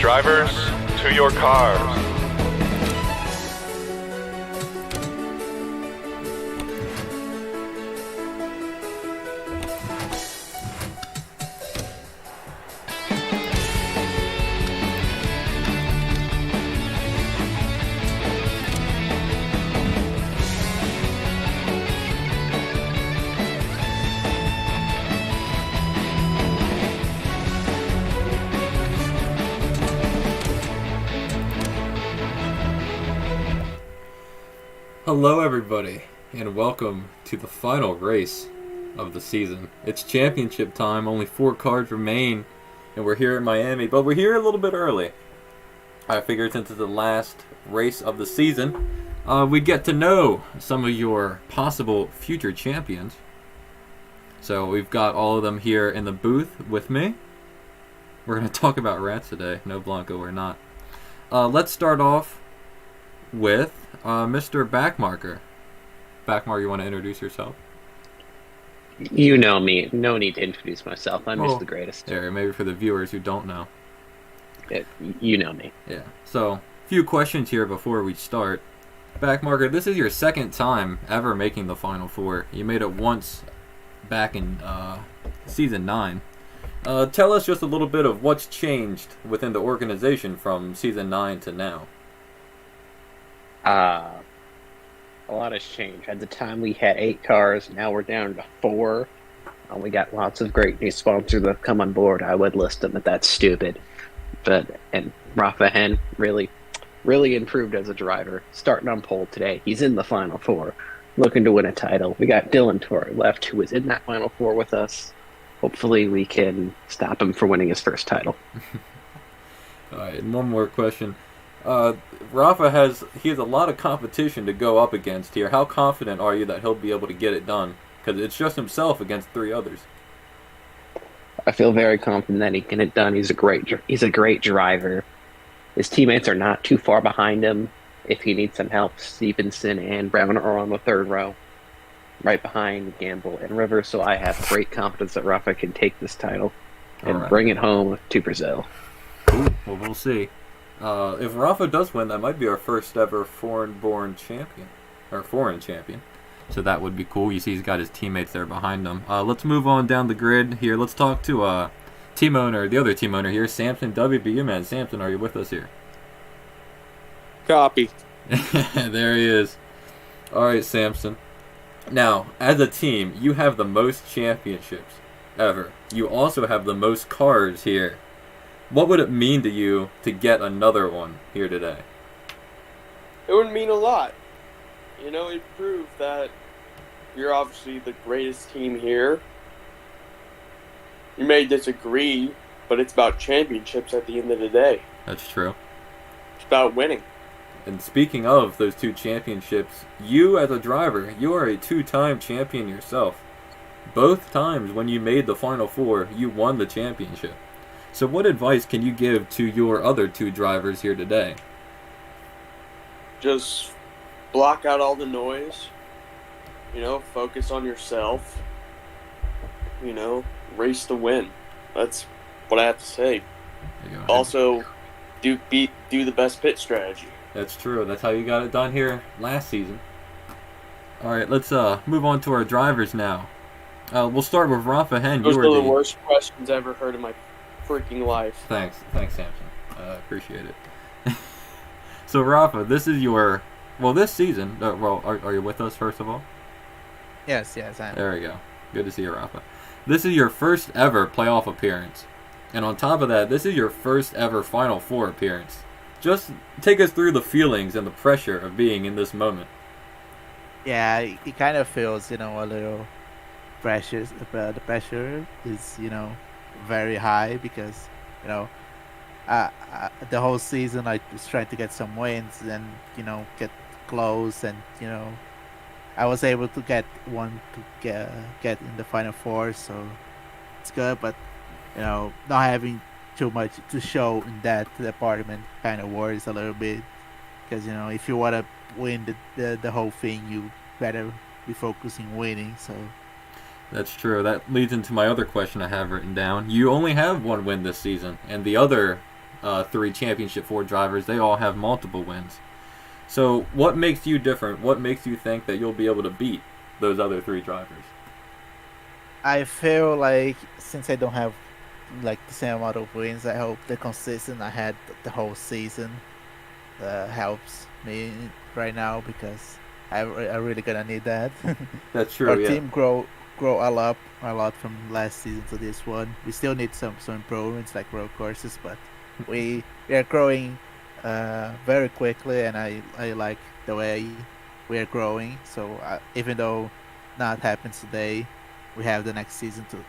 Drivers, to your cars. Hello everybody, and welcome to the final race of the season. It's championship time, only 4 cars remain, and we're here in Miami, but we're here a little bit early. I figured since it's the last race of the season, we'd get to know some of your possible future champions. So we've got all of them here in the booth with me. We're going to talk about rats today. No, Blanco, we're not. Let's start off with Mr. Backmarker. Backmarker, you want to introduce yourself? You know me. No need to introduce myself. I'm just the greatest. Yeah, maybe for the viewers who don't know. You know me. Yeah. So, a few questions here before we start. Backmarker, this is your second time ever making the Final Four. You made it once back in Season 9. Tell us just a little bit of what's changed within the organization from Season 9 to now. A lot has changed. At the time, we had 8 cars. Now we're down to 4. We got lots of great new sponsors that have come on board. I would list them, but that's stupid. And Rafa Hen really improved as a driver. Starting on pole today. He's in the Final Four, looking to win a title. We got Dylan to our left, who was in that Final Four with us. Hopefully, we can stop him from winning his first title. All right, and one more question. Rafa has a lot of competition to go up against here. How confident are you that he'll be able to get it done? Because it's just himself against 3 others. I feel very confident that he can get it done. He's a great driver. His teammates are not too far behind him. If he needs some help, Stevenson and Brown are on the 3rd row, right behind Gamble and Rivers. So I have great confidence that Rafa can take this title and bring it home to Brazil. Cool. Well, we'll see. If Rafa does win, that might be our first ever foreign champion. So that would be cool. You see he's got his teammates there behind him. Let's move on down the grid here. Let's talk to the other team owner here, Samson WBU man. Samson, are you with us here? Copy. There he is. All right, Samson. Now, as a team, you have the most championships ever. You also have the most cars here. What would it mean to you to get another one here today? It would mean a lot. You know, it proved that you're obviously the greatest team here. You may disagree, but it's about championships at the end of the day. That's true. It's about winning. And speaking of those 2 championships, you as a driver, you are a 2-time champion yourself. Both times when you made the Final Four, you won the championship. So what advice can you give to your other 2 drivers here today? Just block out all the noise. You know, focus on yourself. You know, race to win. That's what I have to say. Also, do the best pit strategy. That's true. That's how you got it done here last season. All right, let's move on to our drivers now. We'll start with Rafa Hen. Those are the worst questions I ever heard in my freaking life. Thanks, Samson. Appreciate it. So, Rafa, this is this season. Are you with us first of all? Yes, I am. There we go. Good to see you, Rafa. This is your first ever playoff appearance, and on top of that, this is your first ever Final Four appearance. Just take us through the feelings and the pressure of being in this moment. Yeah, it kind of feels, a little pressure. The pressure is, very high because, the whole season I was trying to get some wins and, get close and, I was able to get one to get in the Final Four, so it's good. But, not having too much to show in that department kind of worries a little bit because, if you want to win the whole thing, you better be focusing winning. So that's true. That leads into my other question I have written down. You only have one win this season, and the other three Championship 4 drivers, they all have multiple wins. So what makes you different? What makes you think that you'll be able to beat those other three drivers? I feel like since I don't have like the same amount of wins, I hope the consistent I had the whole season helps me right now because I really gonna need that. That's true. Our Yeah. team grow a lot from last season to this one. We still need some improvements like road courses, but we are growing very quickly, and I like the way we are growing. So even though not happens today, we have the next season to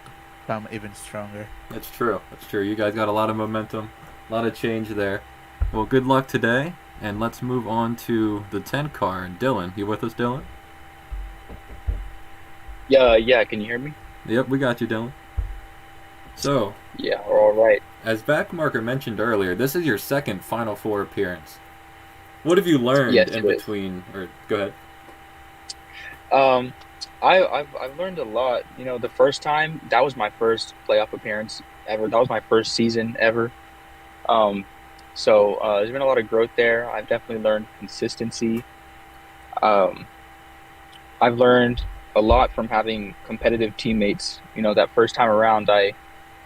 come even stronger. That's true. That's true. You guys got a lot of momentum, a lot of change there. Well, good luck today, and let's move on to the 10 car. Dylan, you with us, Dylan? Yeah, can you hear me? Yep, we got you, Dylan. So, Yeah, all right. as Backmarker mentioned earlier, this is your second Final Four appearance. What have you learned Yes, in it is. between? Or go ahead. I've learned a lot. You know, the first time, that was my first playoff appearance ever. That was my first season ever. So there's been a lot of growth there. I've definitely learned consistency. I've learned a lot from having competitive teammates. You know, that first time around, I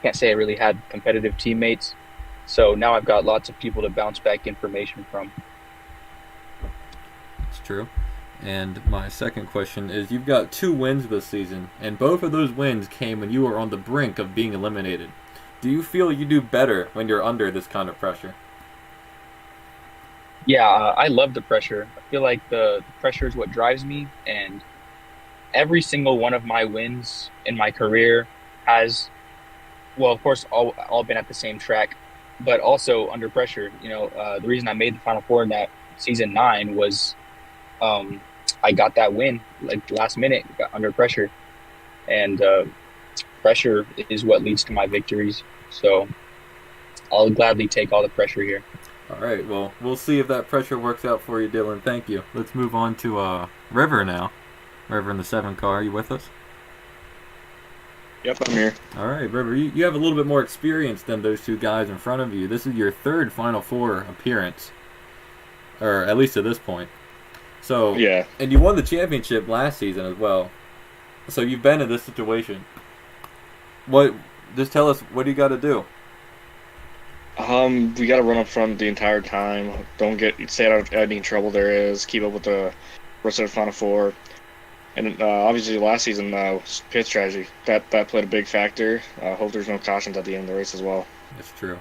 can't say I really had competitive teammates. So now I've got lots of people to bounce back information from. It's true. And my second question is, you've got 2 wins this season, and both of those wins came when you were on the brink of being eliminated. Do you feel you do better when you're under this kind of pressure? Yeah, I love the pressure. I feel like the pressure is what drives me, and every single one of my wins in my career has, well, of course, all been at the same track, but also under pressure. You know, the reason I made the Final Four in that season 9 was I got that win like last minute, got under pressure, and pressure is what leads to my victories. So I'll gladly take all the pressure here. All right, well, we'll see if that pressure works out for you, Dylan. Thank you. Let's move on to River now. River in the 7 car. You with us? Yep, I'm here. All right, River, you have a little bit more experience than those 2 guys in front of you. This is your 3rd Final Four appearance, or at least to this point. So, Yeah. and you won the championship last season as well. So you've been in this situation. Just tell us, what do you got to do? We got to run up front the entire time. Don't stay out of any trouble there is. Keep up with the rest of the Final Four. And obviously last season, pit strategy. That played a big factor. Hope there's no cautions at the end of the race as well. That's true.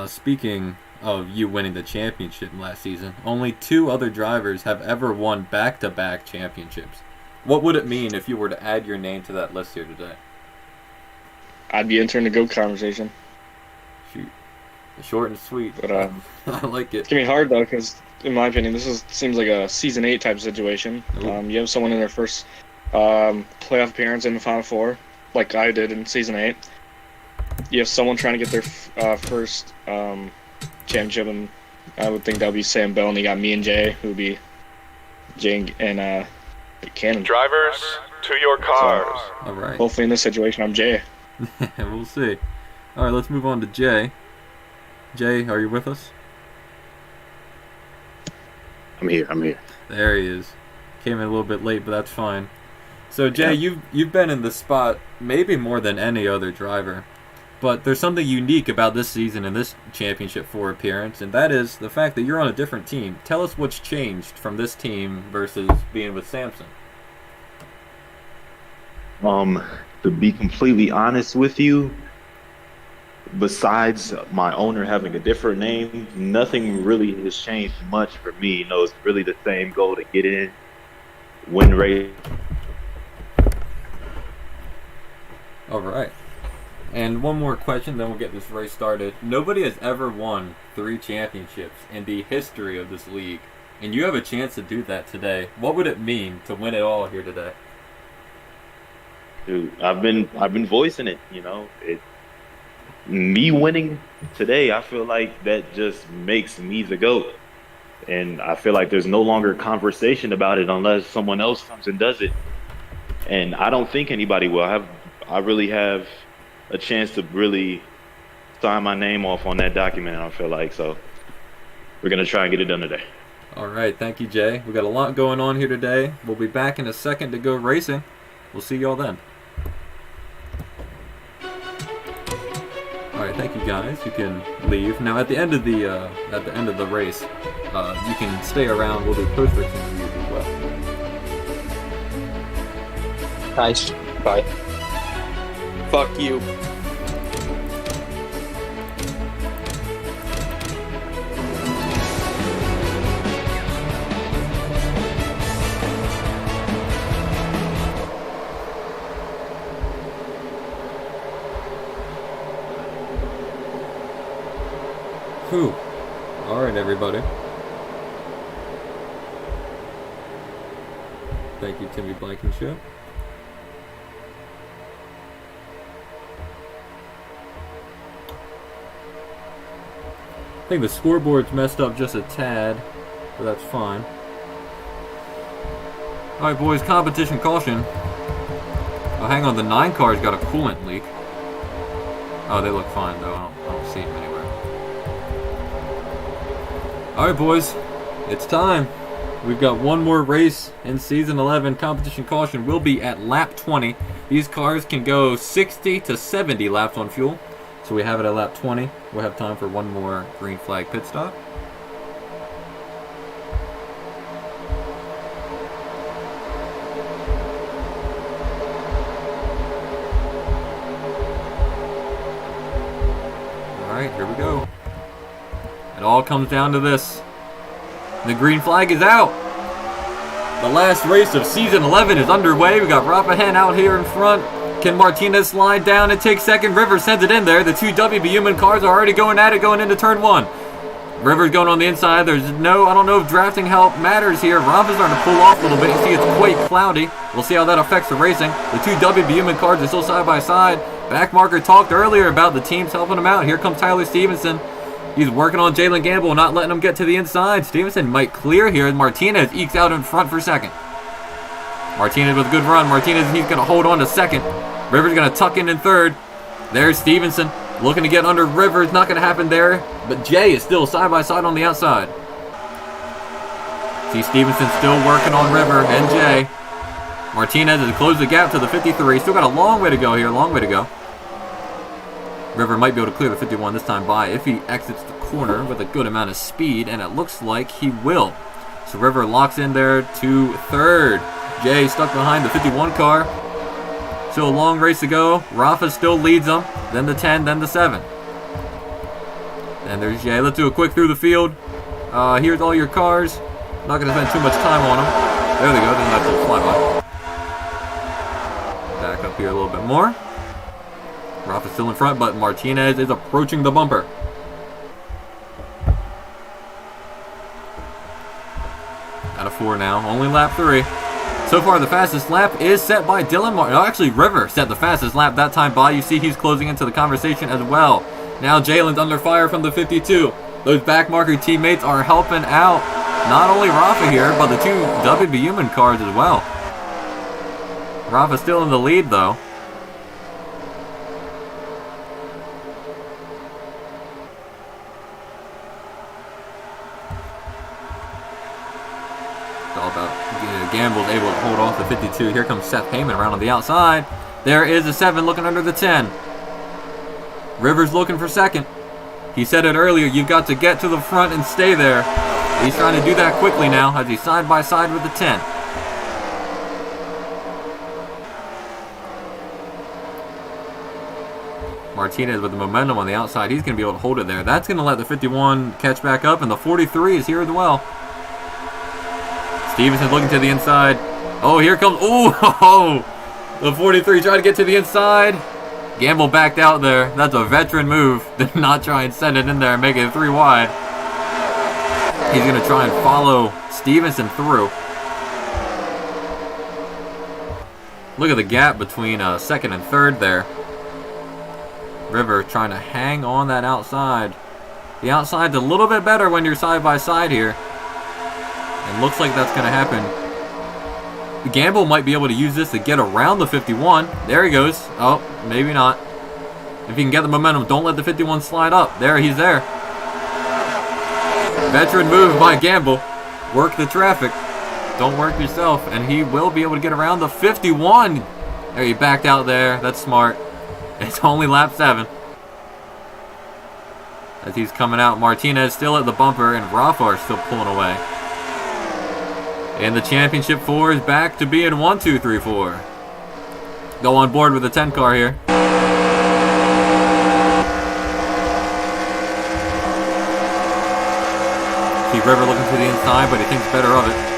Speaking of you winning the championship last season, only 2 other drivers have ever won back-to-back championships. What would it mean if you were to add your name to that list here today? I'd be entering the GOAT conversation. Shoot. Short and sweet. But I like it. it's going to be hard, though, because in my opinion, seems like a Season 8 type of situation. Ooh. You have someone in their first playoff appearance in the Final Four, like I did in Season 8. You have someone trying to get their first championship, and I would think that would be Sam Bell, and you got me and Jay, who would be Jay and Cannon. Drivers, to your cars. All right. Hopefully in this situation, I'm Jay. We'll see. All right, let's move on to Jay. Jay, are you with us? I'm here. There he is. Came in a little bit late, but that's fine. So Jay, you've been in this spot maybe more than any other driver, but there's something unique about this season and this Championship 4 appearance, and that is the fact that you're on a different team. Tell us what's changed from this team versus being with Samson. To be completely honest with you, besides my owner having a different name, nothing really has changed much for me. You know, it's really the same goal to get in, win race. All right. And one more question, then we'll get this race started. Nobody has ever won 3 championships in the history of this league, and you have a chance to do that today. What would it mean to win it all here today? Dude, I've been voicing it. You know, me winning today, I feel like that just makes me the GOAT. And I feel like there's no longer conversation about it unless someone else comes and does it. And I don't think anybody will. I really have a chance to really sign my name off on that document, I feel like. So we're going to try and get it done today. All right, thank you, Jay. We got a lot going on here today. We'll be back in a second to go racing. We'll see y'all then. All right, thank you guys. You can leave now. At the end of the race, you can stay around. We'll do post-race interviews as well. Nice. Bye. Fuck you. Whew. All right, everybody. Thank you, Timmy Blankenship. I think the scoreboard's messed up just a tad, but that's fine. Alright, boys, competition caution. Oh, hang on, the 9 car's got a coolant leak. Oh, they look fine, though. I don't see them anywhere. Alright, boys, it's time. We've got one more race in Season 11. Competition caution will be at lap 20. These cars can go 60 to 70 laps on fuel. So we have it at lap 20. We'll have time for one more green flag pit stop. Alright, here we go. It all comes down to this. The green flag is out. The last race of Season 11 is underway. We got Rafa Hen out here in front. Can Martinez slide down and take second? Rivers sends it in there. The two WB Human cars are already going at it going into turn 1. Rivers going on the inside. There's no, I don't know if drafting help matters here. Rafa's starting to pull off a little bit. You see it's quite cloudy. We'll see how that affects the racing. The two WB Human cars are still side by side. Backmarker talked earlier about the teams helping him out. Here comes Tyler Stevenson. He's working on Jalen Gamble, not letting him get to the inside. Stevenson might clear here. Martinez ekes out in front for second. Martinez with a good run. Martinez, he's going to hold on to second. Rivers going to tuck in third. There's Stevenson looking to get under Rivers. Not going to happen there. But Jay is still side by side on the outside. See Stevenson still working on River and Jay. Martinez has closed the gap to the 53. Still got a long way to go here. Long way to go. River might be able to clear the 51 this time by if he exits the corner with a good amount of speed. And it looks like he will. So River locks in there to third. Jay stuck behind the 51 car. Still a long race to go. Rafa still leads them. Then the 10, then the 7. And there's Jay. Let's do a quick through the field. Here's all your cars. Not going to spend too much time on them. There they go. Then that's a flyby. Back up here a little bit more. Rafa's still in front, but Martinez is approaching the bumper. Out of 4 now. Only lap 3. So far, the fastest lap is set by Dylan Martin. Oh, actually, River set the fastest lap that time by. You see he's closing into the conversation as well. Now Jalen's under fire from the 52. Those backmarker teammates are helping out. Not only Rafa here, but the two WB Human cars as well. Rafa's still in the lead, though. It's all about Gamble's able to hold off the 52. Here comes Seth Heyman around on the outside. There is a 7 looking under the 10. Rivers looking for second. He said it earlier, you've got to get to the front and stay there. He's trying to do that quickly now as he's side by side with the 10. Martinez with the momentum on the outside. He's going to be able to hold it there. That's going to let the 51 catch back up, and the 43 is here as well. Stevenson looking to the inside. Oh, here comes... Oh, the 43 trying to get to the inside. Gamble backed out there. That's a veteran move. Did not try and send it in there and make it 3 wide. He's going to try and follow Stevenson through. Look at the gap between second and third there. River trying to hang on that outside. The outside's a little bit better when you're side by side here. And looks like that's going to happen. Gamble might be able to use this to get around the 51. There he goes. Oh, maybe not. If he can get the momentum, don't let the 51 slide up. There, he's there. Veteran move by Gamble. Work the traffic. Don't work yourself. And he will be able to get around the 51. There, he backed out there. That's smart. It's only lap 7. As he's coming out, Martinez still at the bumper, and Rafa are still pulling away. And the championship 4 is back to being 1, 2, 3, 4. Go on board with the 10 car here. See River looking to the inside, but he thinks better of it.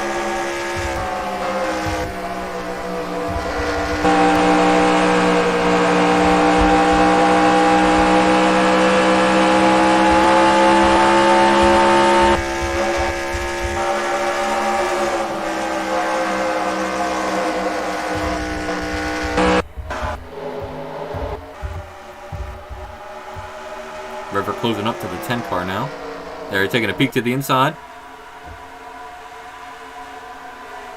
River closing up to the 10 car now. They're taking a peek to the inside.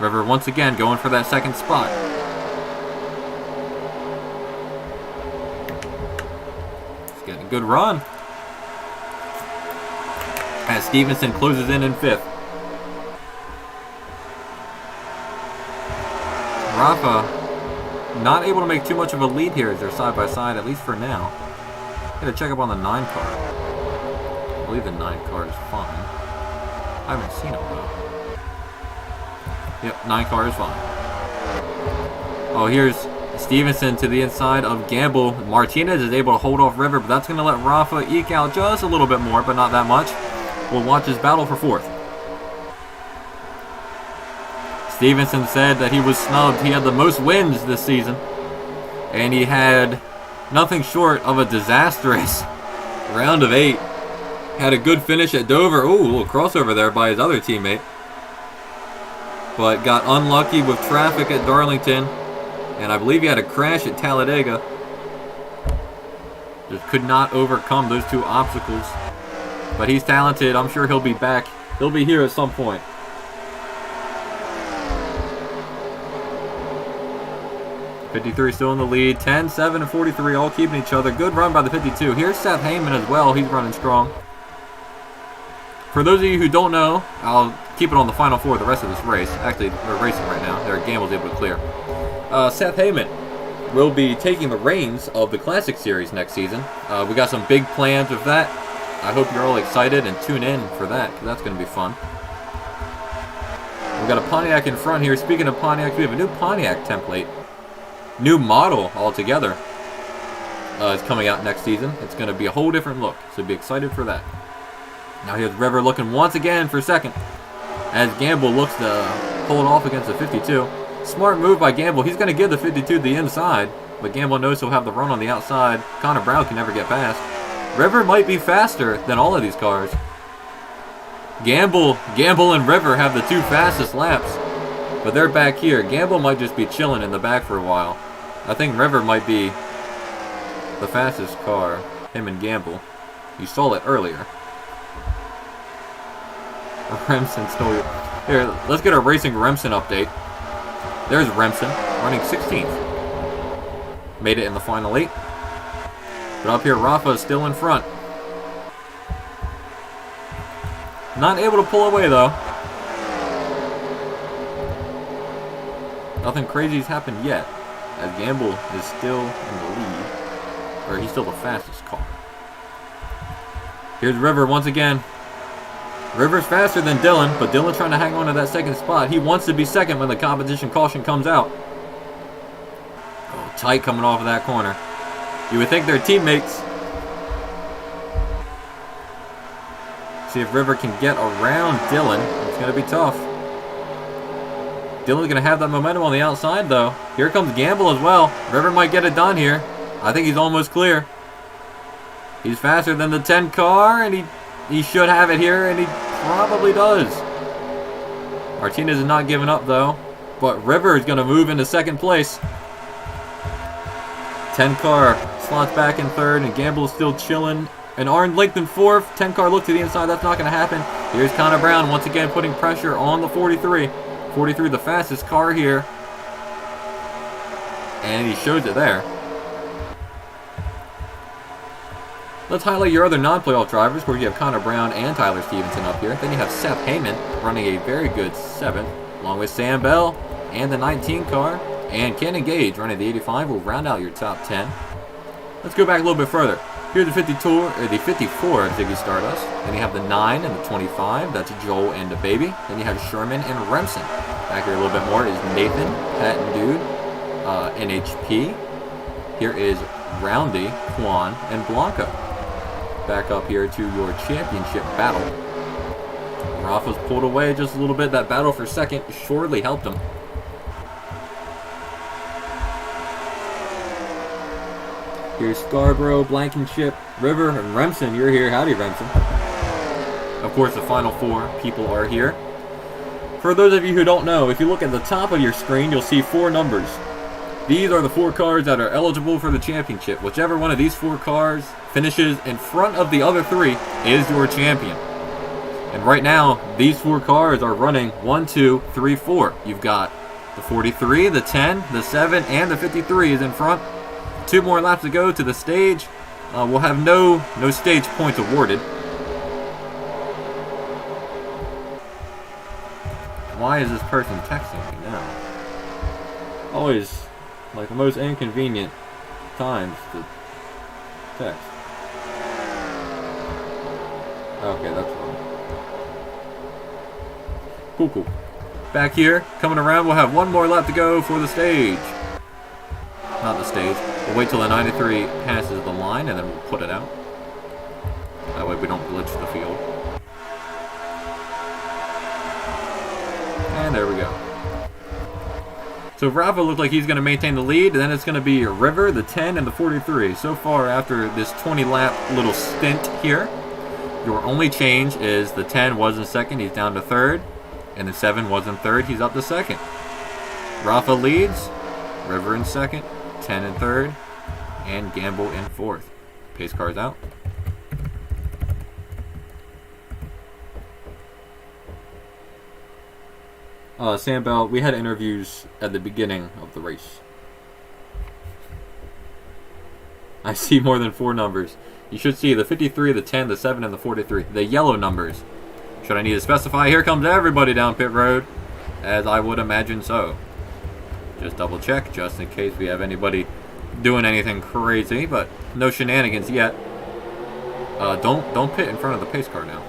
River once again going for that second spot. He's getting a good run. As Stevenson closes in 5th. Rafa not able to make too much of a lead here as they're side by side, at least for now. Gotta check up on the 9 car. I believe the 9 car is fine. I haven't seen it though. Yep, 9 car is fine. Oh, here's Stevenson to the inside of Gamble. Martinez is able to hold off River, but that's going to let Rafa eke out just a little bit more, but not that much. We'll watch his battle for 4th. Stevenson said that he was snubbed. He had the most wins this season, and he had nothing short of a disastrous round of 8. Had a good finish at Dover. Ooh, a little crossover there by his other teammate. But got unlucky with traffic at Darlington. And I believe he had a crash at Talladega. Just could not overcome those 2 obstacles. But he's talented. I'm sure he'll be back. He'll be here at some point. '53 still in the lead. 10, 7, and 43 all keeping each other. Good run by the 52. Here's Seth Heyman as well. He's running strong. For those of you who don't know, I'll keep it on the final 4 the rest of this race. Actually, they're racing right now. Gamble's able to clear. Seth Heyman will be taking the reins of the Classic Series next season. We got some big plans with that. I hope you're all excited and tune in for that, because that's going to be fun. We got a Pontiac in front here. Speaking of Pontiacs, we have a new Pontiac template. New model altogether is coming out next season. It's going to be a whole different look, so be excited for that. Now here's River looking once again for 2nd, as Gamble looks to pull it off against the 52. Smart move by Gamble. He's going to give the 52 the inside, but Gamble knows he'll have the run on the outside. Connor Brown can never get past. River might be faster than all of these cars. Gamble and River have the 2 fastest laps, but they're back here. Gamble might just be chilling in the back for a while. I think River might be the fastest car, him and Gamble. You saw it earlier. Remsen still here. Let's get a racing Remsen update. There's Remsen running 16th. Made it in the final 8. But up here, Rafa is still in front. Not able to pull away though. Nothing crazy's happened yet, as Gamble is still in the lead, or he's still the fastest car. Here's River once again. River's faster than Dylan, but Dylan trying to hang on to that 2nd spot. He wants to be 2nd when the competition caution comes out. Oh, tight coming off of that corner. You would think they're teammates. See if River can get around Dylan. It's going to be tough. Dylan's going to have that momentum on the outside, though. Here comes Gamble as well. River might get it done here. I think he's almost clear. He's faster than the 10 car, and he should have it here, and he probably does. Martinez is not giving up, though. But River is going to move into 2nd place. 10 car slots back in 3rd, and Gamble is still chilling. And Arn linked in 4th. 10 car look to the inside. That's not going to happen. Here's Connor Brown once again putting pressure on the 43. 43, the fastest car here. And he shows it there. Let's highlight your other non-playoff drivers, where you have Connor Brown and Tyler Stevenson up here. Then you have Seth Heyman running a very good 7th, along with Sam Bell and the 19 car, and Cannon Gage running the 85 will round out your top 10. Let's go back a little bit further. Here's the 54 of Ziggy Stardust. Then you have the 9 and the 25. That's Joel and the Baby. Then you have Sherman and Remsen. Back here a little bit more is Nathan, Pat and Dude, NHP. Here is Roundy, Juan, and Blanco. Back up here to your championship battle. Rafa's pulled away just a little bit. That battle for second surely helped him. Here's Scarborough, Blankenship, River, and Remsen. You're here. Howdy, Remsen. Of course, the final 4 people are here. For those of you who don't know, if you look at the top of your screen, you'll see 4 numbers. These are the 4 cars that are eligible for the championship. Whichever one of these 4 cars finishes in front of the other 3 is your champion. And right now, these 4 cars are running 1, 2, 3, 4. You've got the 43, the 10, the 7, and the 53 is in front. 2 more laps to go to the stage. We'll have no stage points awarded. Why is this person texting me now? Always, like, the most inconvenient times to text. Okay, that's wrong. Cool. Back here, coming around, we'll have 1 more lap to go for the stage. Not the stage. We'll wait till the 93 passes the line and then we'll put it out. That way we don't glitch the field. And there we go. So Rafa looked like he's going to maintain the lead, and then it's going to be River, the 10, and the 43. So far, after this 20-lap little stint here, your only change is the 10 was in second, he's down to third, and the 7 was in third, he's up to second. Rafa leads, River in second, 10 in third, and Gamble in fourth. Pace car's out. Sam Bell, we had interviews at the beginning of the race. I see more than 4 numbers. You should see the 53, the 10, the 7, and the 43. The yellow numbers. Should I need to specify? Here comes everybody down pit road. As I would imagine so. Just double check, just in case we have anybody doing anything crazy, but no shenanigans yet. Don't pit in front of the pace car now.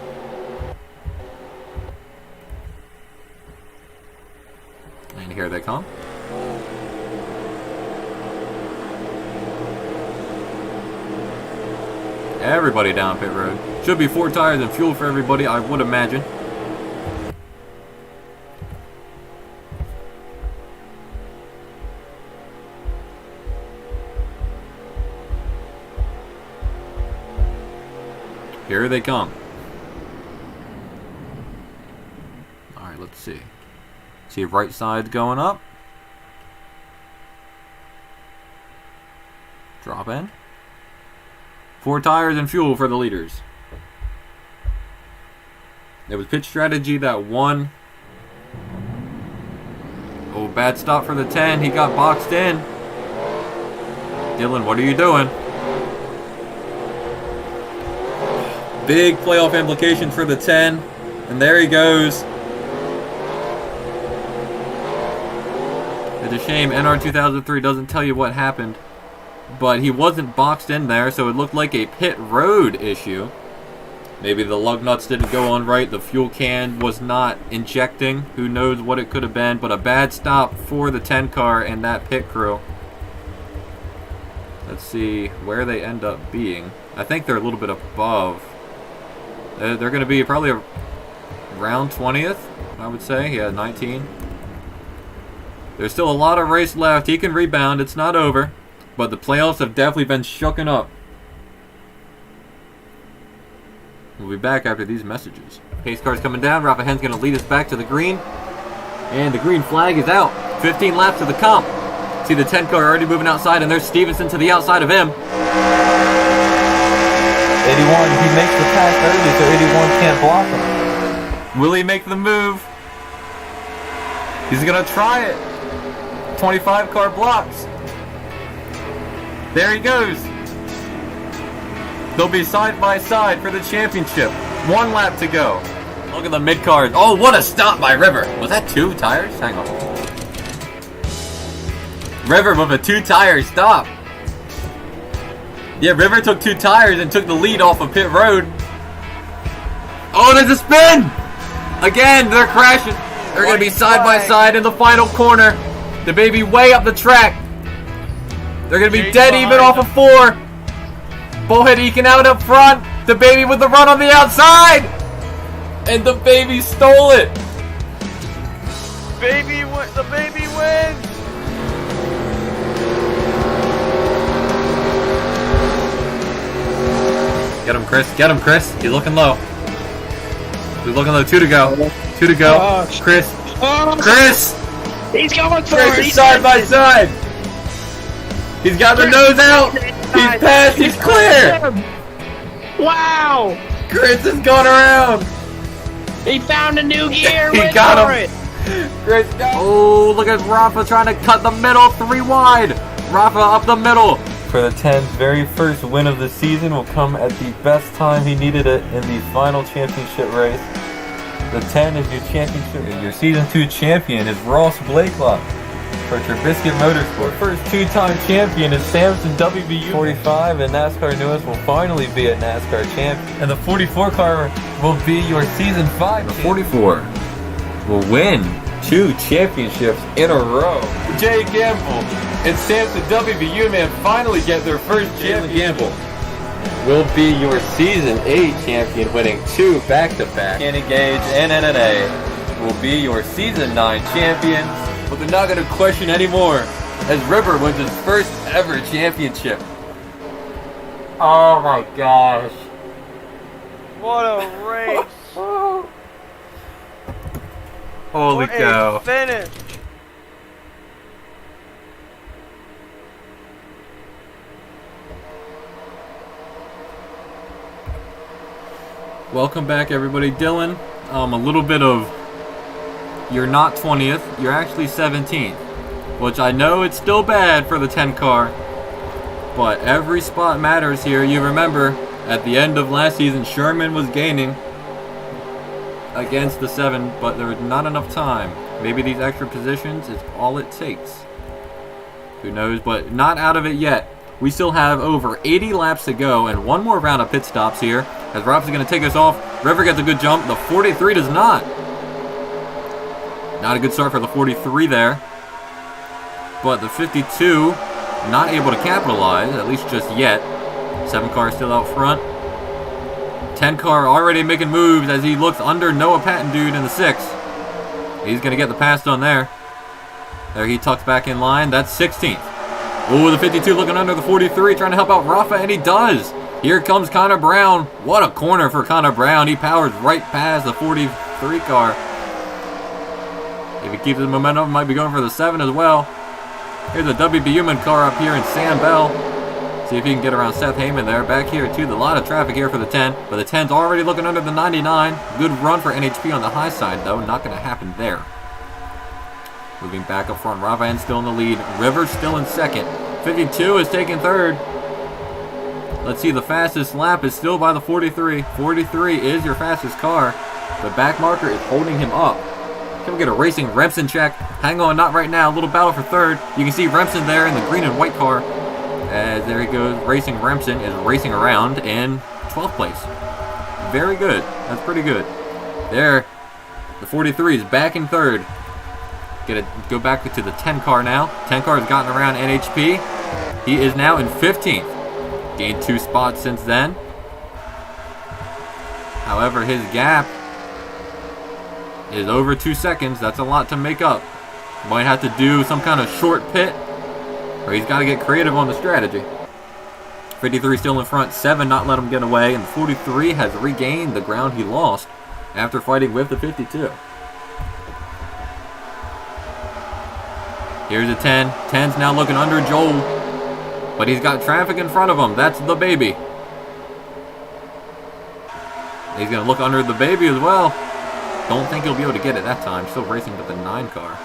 And here they come. Everybody down pit road. Should be 4 tires and fuel for everybody, I would imagine. Here they come. Alright, let's see. See, right side's going up. Drop in. 4 tires and fuel for the leaders. It was pit strategy that won. Oh, bad stop for the 10. He got boxed in. Dylan, what are you doing? Big playoff implications for the 10. And there he goes. It's a shame NR 2003 doesn't tell you what happened. But he wasn't boxed in there, so it looked like a pit road issue. Maybe the lug nuts didn't go on right, the fuel can was not injecting. Who knows what it could have been, but a bad stop for the 10 car and that pit crew. Let's see where they end up being. I think they're a little bit above. They're going to be probably around 20th, I would say. Yeah, 19. There's still a lot of race left. He can rebound. It's not over. But the playoffs have definitely been shooken up. We'll be back after these messages. Pace car's coming down. Rafa Hen's going to lead us back to the green. And the green flag is out. 15 laps of the comp. See the 10 car already moving outside, and there's Stevenson to the outside of him. 81, he makes the pass early, so 81 can't block him. Will he make the move? He's going to try it. 25 car blocks. There he goes. They'll be side by side for the championship. 1 lap to go. Look at the mid-card. Oh, what a stop by River. Was that 2 tires? Hang on. River with a 2-tire stop. Yeah, River took 2 tires and took the lead off of pit road. Oh, there's a spin! Again, they're crashing. They're going to be side by side in the final corner. The baby way up the track. They're going to be dead even off of 4. Bullhead eking out up front. The baby with the run on the outside. And the baby stole it. The baby wins. Get him, Chris. Get him, Chris. He's looking low. He's looking low. 2 to go. 2 to go. Chris. Chris. He's going for Chris it. is side by side. He's got the nose out. He's passed. He's clear. Wow! Chris has gone around. He found a new gear. He Went got for him. it. Chris. Oh, look at Rafa trying to cut the middle. 3 wide. Rafa up the middle. For the 10's very first win of the season will come at the best time he needed it in the final championship race. The 10 is your championship. Your season 2 champion is Ross Blakelock for Trubisky Motorsport. First 2-time champion is Samson WBU. 45 and NASCAR newest will finally be a NASCAR champion. And the 44 car will be your season 5. The 44 will win 2 championships in a row. Jay Gamble and Samson WBU man finally get their first champion. Gamble will be your season 8 champion, winning 2 back-to-back. Kenny Gage and NNA will be your season 9 champions, but they're not going to question anymore as River wins his first ever championship. Oh my gosh. What a race. Holy What cow. a finish. Welcome back, everybody. Dylan, a little bit of, you're not 20th, you're actually 17th, which I know it's still bad for the 10 car, but every spot matters here. You remember, at the end of last season, Sherman was gaining against the 7, but there was not enough time. Maybe these extra positions is all it takes. Who knows, but not out of it yet. We still have over 80 laps to go and 1 more round of pit stops here. As Rob's going to take us off. River gets a good jump. The 43 does not. Not a good start for the 43 there. But the 52 not able to capitalize, at least just yet. 7 car still out front. 10 car already making moves as he looks under Noah Patton dude in the 6. He's going to get the pass done there. There he tucks back in line. That's 16th. Oh, the 52 looking under the 43, trying to help out Rafa, and he does. Here comes Connor Brown. What a corner for Connor Brown. He powers right past the 43 car. If he keeps his momentum, might be going for the 7 as well. Here's a WBU car up here in Sam Bell. See if he can get around Seth Heyman there. Back here, too. A lot of traffic here for the 10. But the 10's already looking under the 99. Good run for NHP on the high side, though. Not going to happen there. Moving back up front. Ravahan still in the lead. River still in second. 52 is taking third. Let's see, the fastest lap is still by the 43. 43 is your fastest car. The back marker is holding him up. Can we get a racing Remsen check? Hang on, not right now. A little battle for third. You can see Remsen there in the green and white car. As there he goes. Racing Remsen is racing around in 12th place. Very good. That's pretty good. There, the 43 is back in third. Go back to the 10 car now. 10 car has gotten around NHP. He is now in 15th. Gained 2 spots since then. However, his gap is over 2 seconds. That's a lot to make up. Might have to do some kind of short pit, or he's got to get creative on the strategy. 53 still in front. 7 not let him get away. And the 43 has regained the ground he lost after fighting with the 52. Here's a 10. 10's now looking under Joel. But he's got traffic in front of him. That's the baby. He's going to look under the baby as well. Don't think he'll be able to get it that time. Still racing with the 9 car.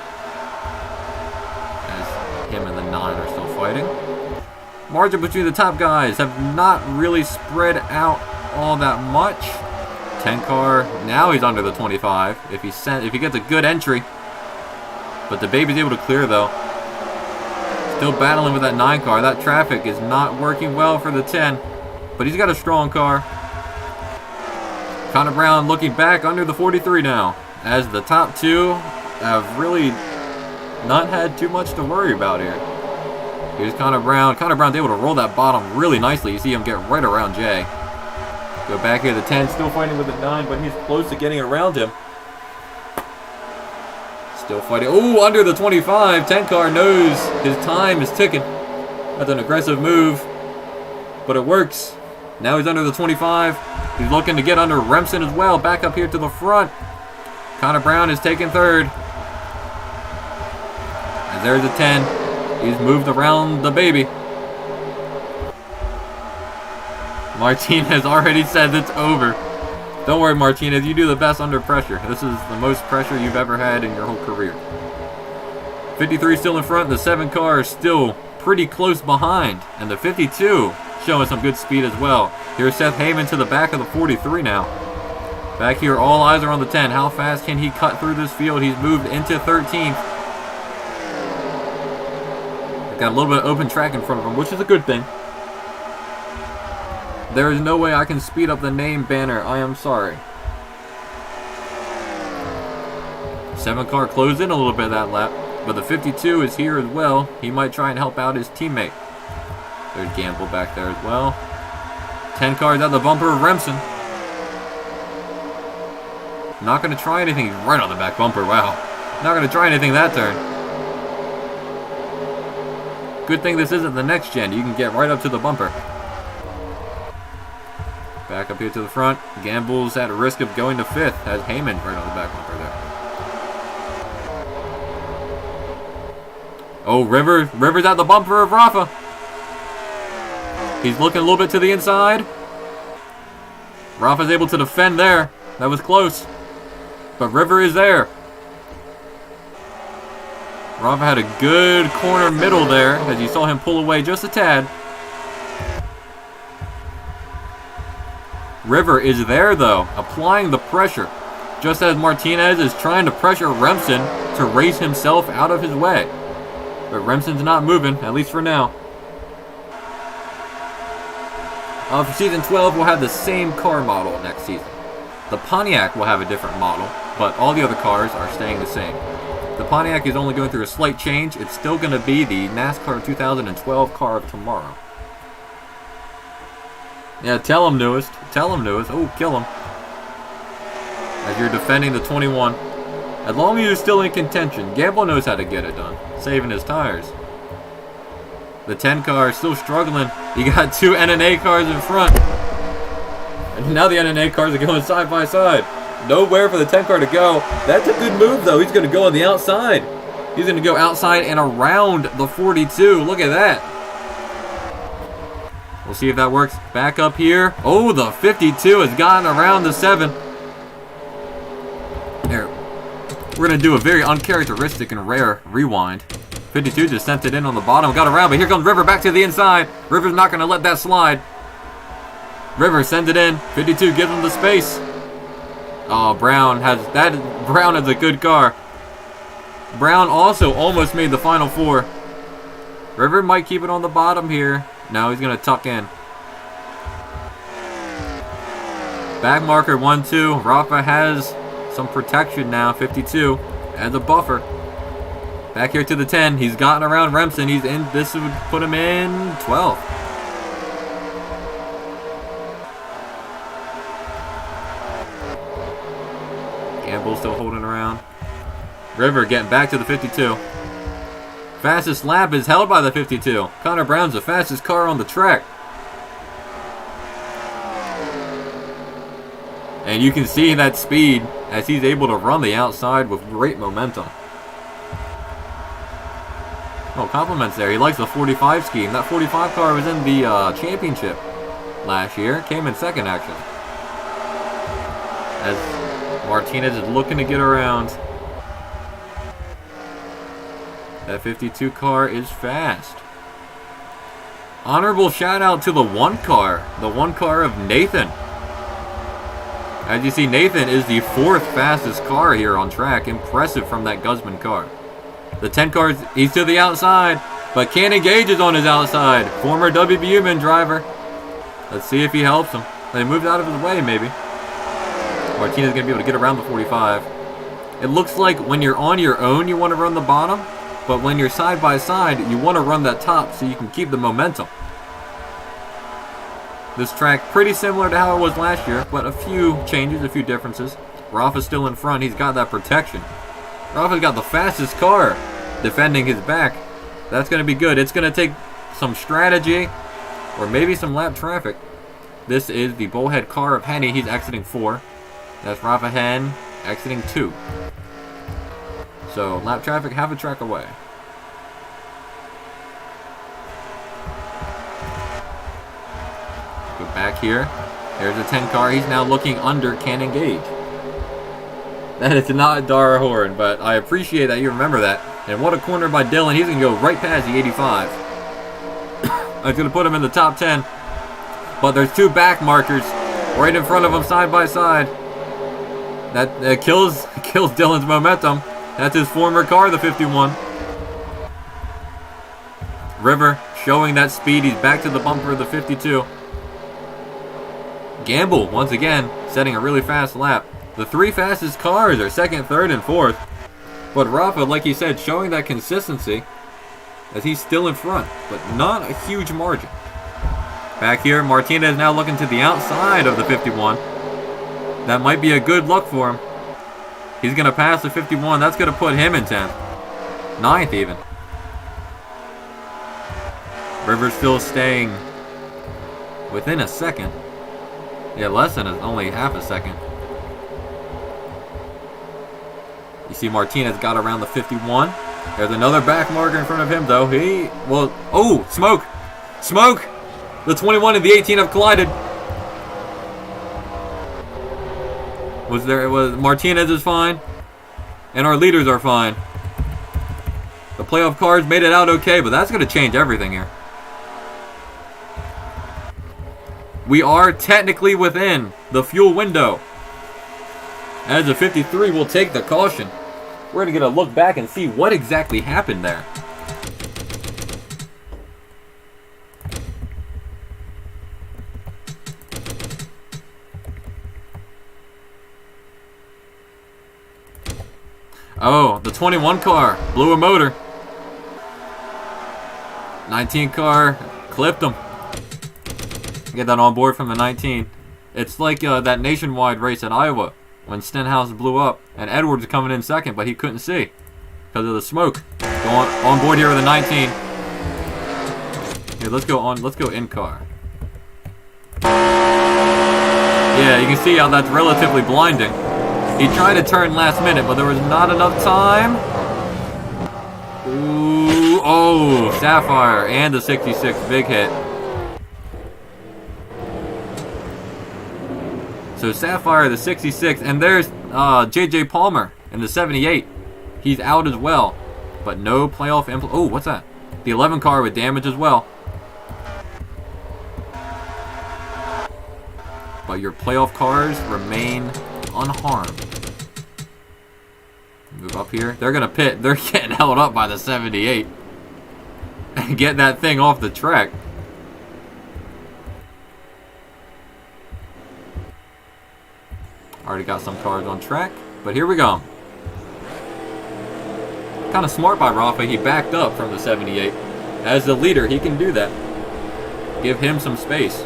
As him and the 9 are still fighting. Margin between the top guys have not really spread out all that much. 10 car, now he's under the 25 if he gets a good entry. But the baby's able to clear though. Still battling with that 9 car. That traffic is not working well for the 10. But he's got a strong car. Connor Brown looking back under the 43 now, as the top 2 have really not had too much to worry about here. Here's Connor Brown. Connor Brown's able to roll that bottom really nicely. You see him get right around Jay. Go back here, the 10 still fighting with the 9, but he's close to getting around him. Still fighting. Oh, under the 25. 10 car knows his time is ticking. That's an aggressive move, but it works. Now he's under the 25. He's looking to get under Remsen as well. Back up here to the front. Connor Brown is taking third. And there's the 10. He's moved around the baby. Martinez already said it's over. Don't worry, Martinez. You do the best under pressure. This is the most pressure you've ever had in your whole career. 53 still in front. The 7 car is still pretty close behind. And the 52 showing some good speed as well. Here's Seth Heyman to the back of the 43 now. Back here, all eyes are on the 10. How fast can he cut through this field? He's moved into 13th. Got a little bit of open track in front of him, which is a good thing. There is no way I can speed up the name banner. I am sorry. 7 car closed in a little bit that lap, but the 52 is here as well. He might try and help out his teammate. There's Gamble back there as well. 10 cars at the bumper of Remsen. Not going to try anything. He's right on the back bumper. Wow. Not going to try anything that turn. Good thing this isn't the next gen. You can get right up to the bumper. Back up here to the front. Gamble's at risk of going to 5th. Has Heyman right on the back bumper there. Oh, River's at the bumper of Rafa. He's looking a little bit to the inside. Rafa's able to defend there. That was close. But River is there. Rafa had a good corner middle there as you saw him pull away just a tad. River is there though, applying the pressure. Just as Martinez is trying to pressure Remsen to race himself out of his way. But Remsen's not moving, at least for now. For season 12, we'll have the same car model next season. The Pontiac will have a different model, but all the other cars are staying the same. The Pontiac is only going through a slight change. It's still going to be the NASCAR 2012 car of tomorrow. Yeah, tell him, Newest. Tell him, Newest. Oh, kill him. As you're defending the 21. As long as you're still in contention, Gamble knows how to get it done. Saving his tires. The 10 car is still struggling. You got 2 NNA cars in front. And now the NNA cars are going side by side. Nowhere for the 10 car to go. That's a good move, though. He's going to go on the outside. He's going to go outside and around the 42. Look at that. We'll see if that works. Back up here. Oh, the 52 has gotten around the 7. Here. We're going to do a very uncharacteristic and rare rewind. 52 just sent it in on the bottom. Got around, but here comes River back to the inside. River's not going to let that slide. River sends it in. 52 gives him the space. Oh, Brown has a good car. Brown also almost made the final 4. River might keep it on the bottom here. Now he's going to tuck in. Back marker 1-2. Rafa has some protection now. 52 as a buffer. Back here to the 10. He's gotten around Remsen. He's in. This would put him in 12th. Gamble still holding around. River getting back to the 52. Fastest lap is held by the 52. Connor Brown's the fastest car on the track. And you can see that speed as he's able to run the outside with great momentum. Oh, compliments there. He likes the 45 scheme. That 45 car was in the championship last year. Came in second, actually. As Martinez is looking to get around. That 52 car is fast. Honorable shout out to the one car of Nathan. As you see, Nathan is the 4th fastest car here on track. Impressive from that Guzman car. The 10 cars, he's to the outside, but Cannon Gage is on his outside. Former WBUman driver. Let's see if he helps him. They moved out of his way, maybe. Martinez going to be able to get around the 45. It looks like when you're on your own, you want to run the bottom, but when you're side by side, you want to run that top so you can keep the momentum. This track pretty similar to how it was last year, but a few changes, a few differences. Rafa's still in front. He's got that protection. Rafa's got the fastest car defending his back. That's going to be good. It's going to take some strategy or maybe some lap traffic. This is the Bullhead car of Henny. He's exiting 4. That's Rafa Hen exiting 2. So lap traffic, half a track away. Go back here. There's a 10 car. He's now looking under Cannon Gage. That is not Dara Horn, but I appreciate that you remember that. And what a corner by Dylan. He's going to go right past the 85. That's going to put him in the top 10. But there's 2 back markers right in front of him side by side. That kills Dylan's momentum. That's his former car, the 51. River showing that speed. He's back to the bumper of the 52. Gamble, once again, setting a really fast lap. The 3 fastest cars are 2nd, 3rd, and 4th. But Rafa, like he said, showing that consistency as he's still in front, but not a huge margin. Back here, Martinez now looking to the outside of the 51. That might be a good look for him. He's going to pass the 51. That's going to put him in 10th. 9th even. Rivers still staying within a second. Yeah, less than only half a second. You see Martinez got around the 51. There's another back marker in front of him, though. Oh, smoke! Smoke! The 21 and the 18 have collided. Martinez is fine. And our leaders are fine. The playoff cars made it out okay, but that's going to change everything here. We are technically within the fuel window. As the 53 will take the caution. We're going to get a look back and see what exactly happened there. Oh, the 21 car blew a motor. 19 car clipped him. Get that on board from the 19. It's like that nationwide race in Iowa when Stenhouse blew up and Edwards coming in second, but he couldn't see because of the smoke. Go on board here with the 19. Here, let's go in car. Yeah, you can see how that's relatively blinding. He tried to turn last minute, but there was not enough time. Ooh, oh, Sapphire and the 66 big hit. So Sapphire, the 66, and there's J.J. Palmer in the 78. He's out as well, but no playoff. Oh, what's that? The 11 car with damage as well. But your playoff cars remain unharmed. Move up here. They're gonna pit. They're getting held up by the 78. And get that thing off the track. Already got some cars on track, but here we go. Kind of smart by Rafa. He backed up from the 78. As the leader, he can do that. Give him some space.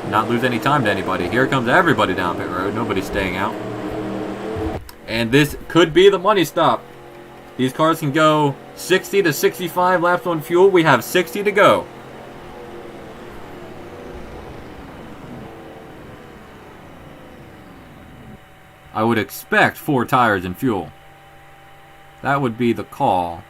Not lose any time to anybody. Here comes everybody down pit road. Nobody's staying out. And this could be the money stop. These cars can go 60 to 65 laps on fuel. We have 60 to go. I would expect 4 tires and fuel. That would be the call.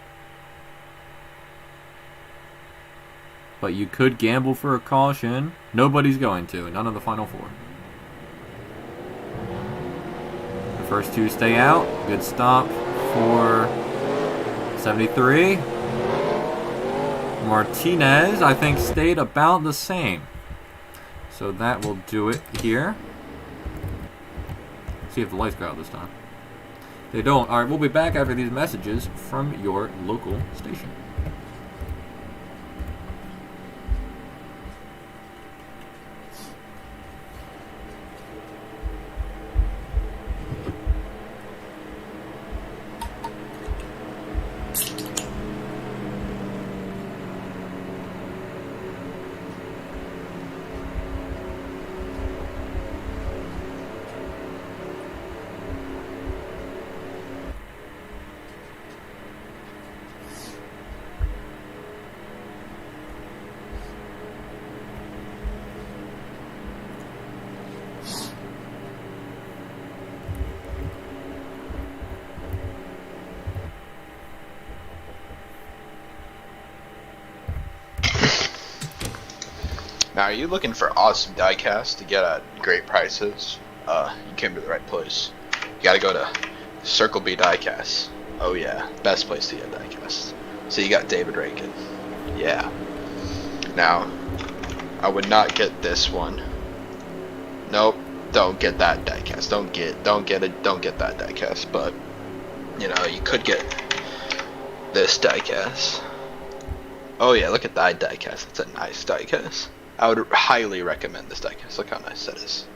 But you could gamble for a caution. Nobody's going to. None of the final 4. The first 2 stay out. Good stop for 73. Martinez, I think, stayed about the same. So that will do it here. See if the lights go out this time. They don't. Alright, we'll be back after these messages from your local station. Now, are you looking for awesome diecast to get at great prices? You came to the right place. You gotta go to Circle B Diecast. Oh yeah, best place to get diecast. So you got David Rankin. Yeah. Now, I would not get this one. Nope, don't get that diecast. Don't get that diecast. But you know, you could get this diecast. Oh yeah, look at that diecast. It's a nice diecast. I would highly recommend this diecast. Look how nice that is.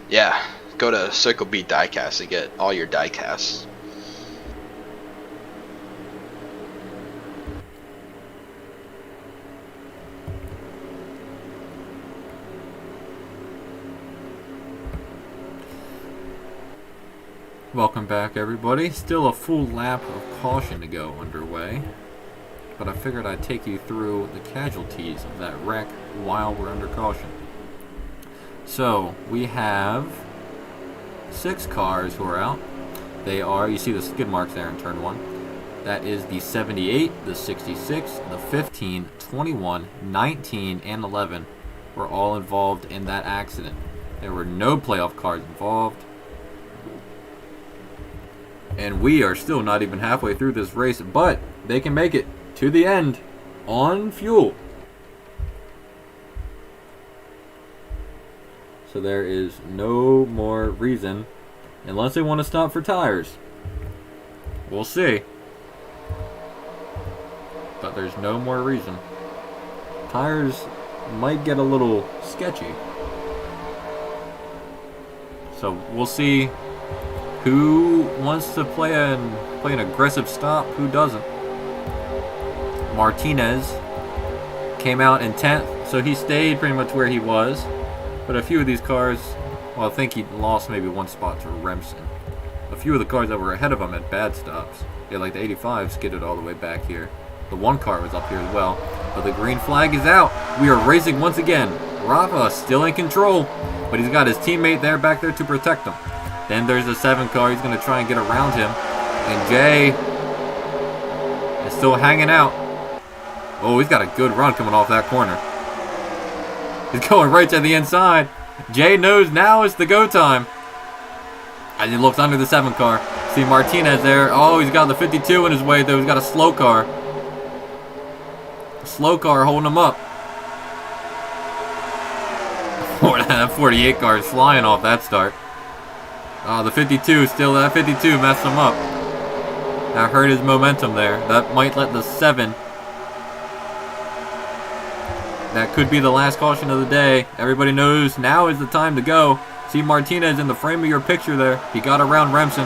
Yeah, go to Circle B Diecast to get all your diecasts. Welcome back, everybody. Still a full lap of caution to go underway. But I figured I'd take you through the casualties of that wreck while we're under caution. So, we have 6 cars who are out. They are, you see the skid marks there in turn 1. That is the 78, the 66, the 15, 21, 19, and 11 were all involved in that accident. There were no playoff cars involved. And we are still not even halfway through this race, but they can make it to the end on fuel. So there is no more reason, unless they want to stop for tires. We'll see. But there's no more reason. Tires might get a little sketchy. So we'll see who wants to play an aggressive stop, who doesn't. Martinez came out in 10th, so he stayed pretty much where he was. But a few of these cars, well, I think he lost maybe 1 spot to Remsen. A few of the cars that were ahead of him had bad stops. Yeah, like the 85 skidded all the way back here. The 1 car was up here as well. But the green flag is out. We are racing once again. Rafa still in control, but he's got his teammate there back there to protect him. Then there's the 7 car. He's going to try and get around him. And Jay is still hanging out. Oh, he's got a good run coming off that corner. He's going right to the inside. Jay knows now is the go time. As he looks under the 7 car. See Martinez there. Oh, he's got the 52 in his way, though. He's got a slow car. A slow car holding him up. That 48 car is flying off that start. Oh, the 52 still, that 52 messed him up. That hurt his momentum there. That might let the 7. That could be the last caution of the day. Everybody knows now is the time to go. See Martinez in the frame of your picture there. He got around Remsen.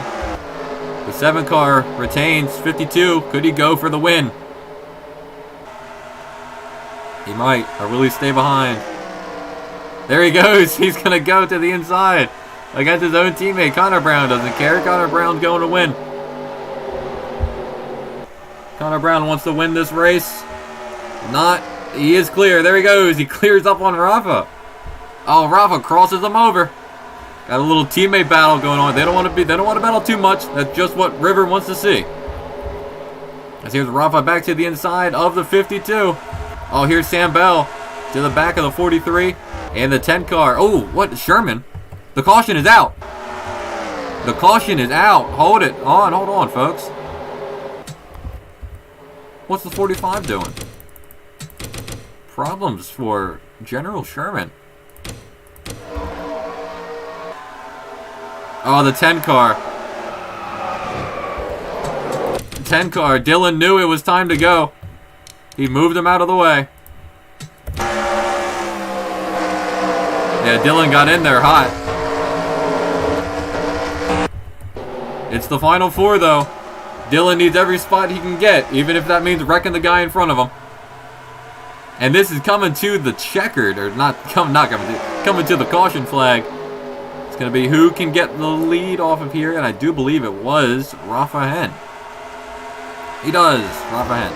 The 7 car retains 52. Could he go for the win? He might. Or will he stay behind? There he goes. He's going to go to the inside against his own teammate. Connor Brown doesn't care. Connor Brown's going to win. Connor Brown wants to win this race. Not. He is clear. There he goes. He clears up on Rafa. Oh, Rafa crosses him over. Got a little teammate battle going on. They don't want to battle too much. That's just what River wants to see. As here's Rafa back to the inside of the 52. Oh, here's Sam Bell to the back of the 43 and the 10 car. Oh, what? Sherman. The caution is out. The caution is out. Hold it on. Hold on, folks. What's the 45 doing? problems for General Sherman. Oh, the 10 car. 10 car. Dylan knew it was time to go. He moved him out of the way. Yeah, Dylan got in there hot. It's the final 4, though. Dylan needs every spot he can get, even if that means wrecking the guy in front of him. And this is coming to the checkered, or coming to the caution flag. It's going to be who can get the lead off of here, and I do believe it was Rafa Hen. He does, Rafa Hen.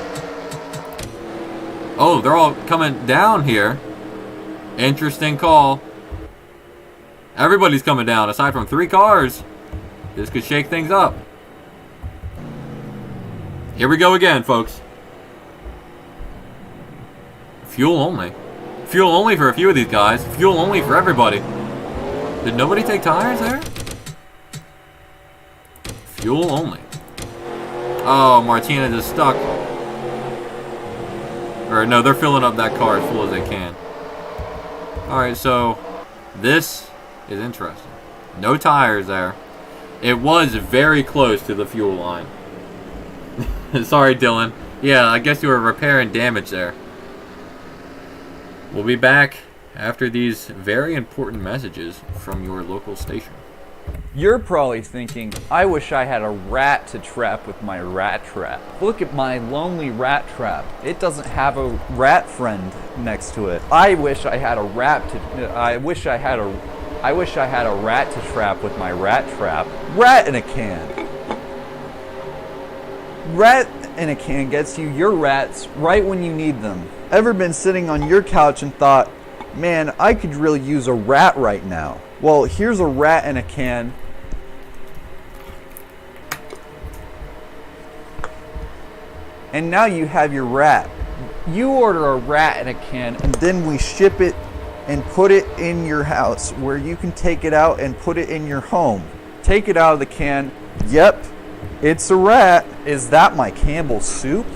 Oh, they're all coming down here. Interesting call. Everybody's coming down, aside from 3 cars. This could shake things up. Here we go again, folks. Fuel only. Fuel only for a few of these guys. Fuel only for everybody. Did nobody take tires there? Fuel only. Oh, Martinez is stuck. Or no, they're filling up that car as full as they can. Alright, so this is interesting. No tires there. It was very close to the fuel line. Sorry, Dylan. Yeah, I guess you were repairing damage there. We'll be back after these very important messages from your local station. You're probably thinking, I wish I had a rat to trap with my rat trap. Look at my lonely rat trap. It doesn't have a rat friend next to it. I wish I had a rat to trap with my rat trap. Rat in a can. Rat in a can gets you your rats right when you need them. Ever been sitting on your couch and thought, man, I could really use a rat right now? Well, here's a rat in a can. And now you have your rat. You order a rat in a can, and then we ship it and put it in your house where you can take it out and put it in your home. Take it out of the can. Yep, it's a rat. Is that my Campbell's soup?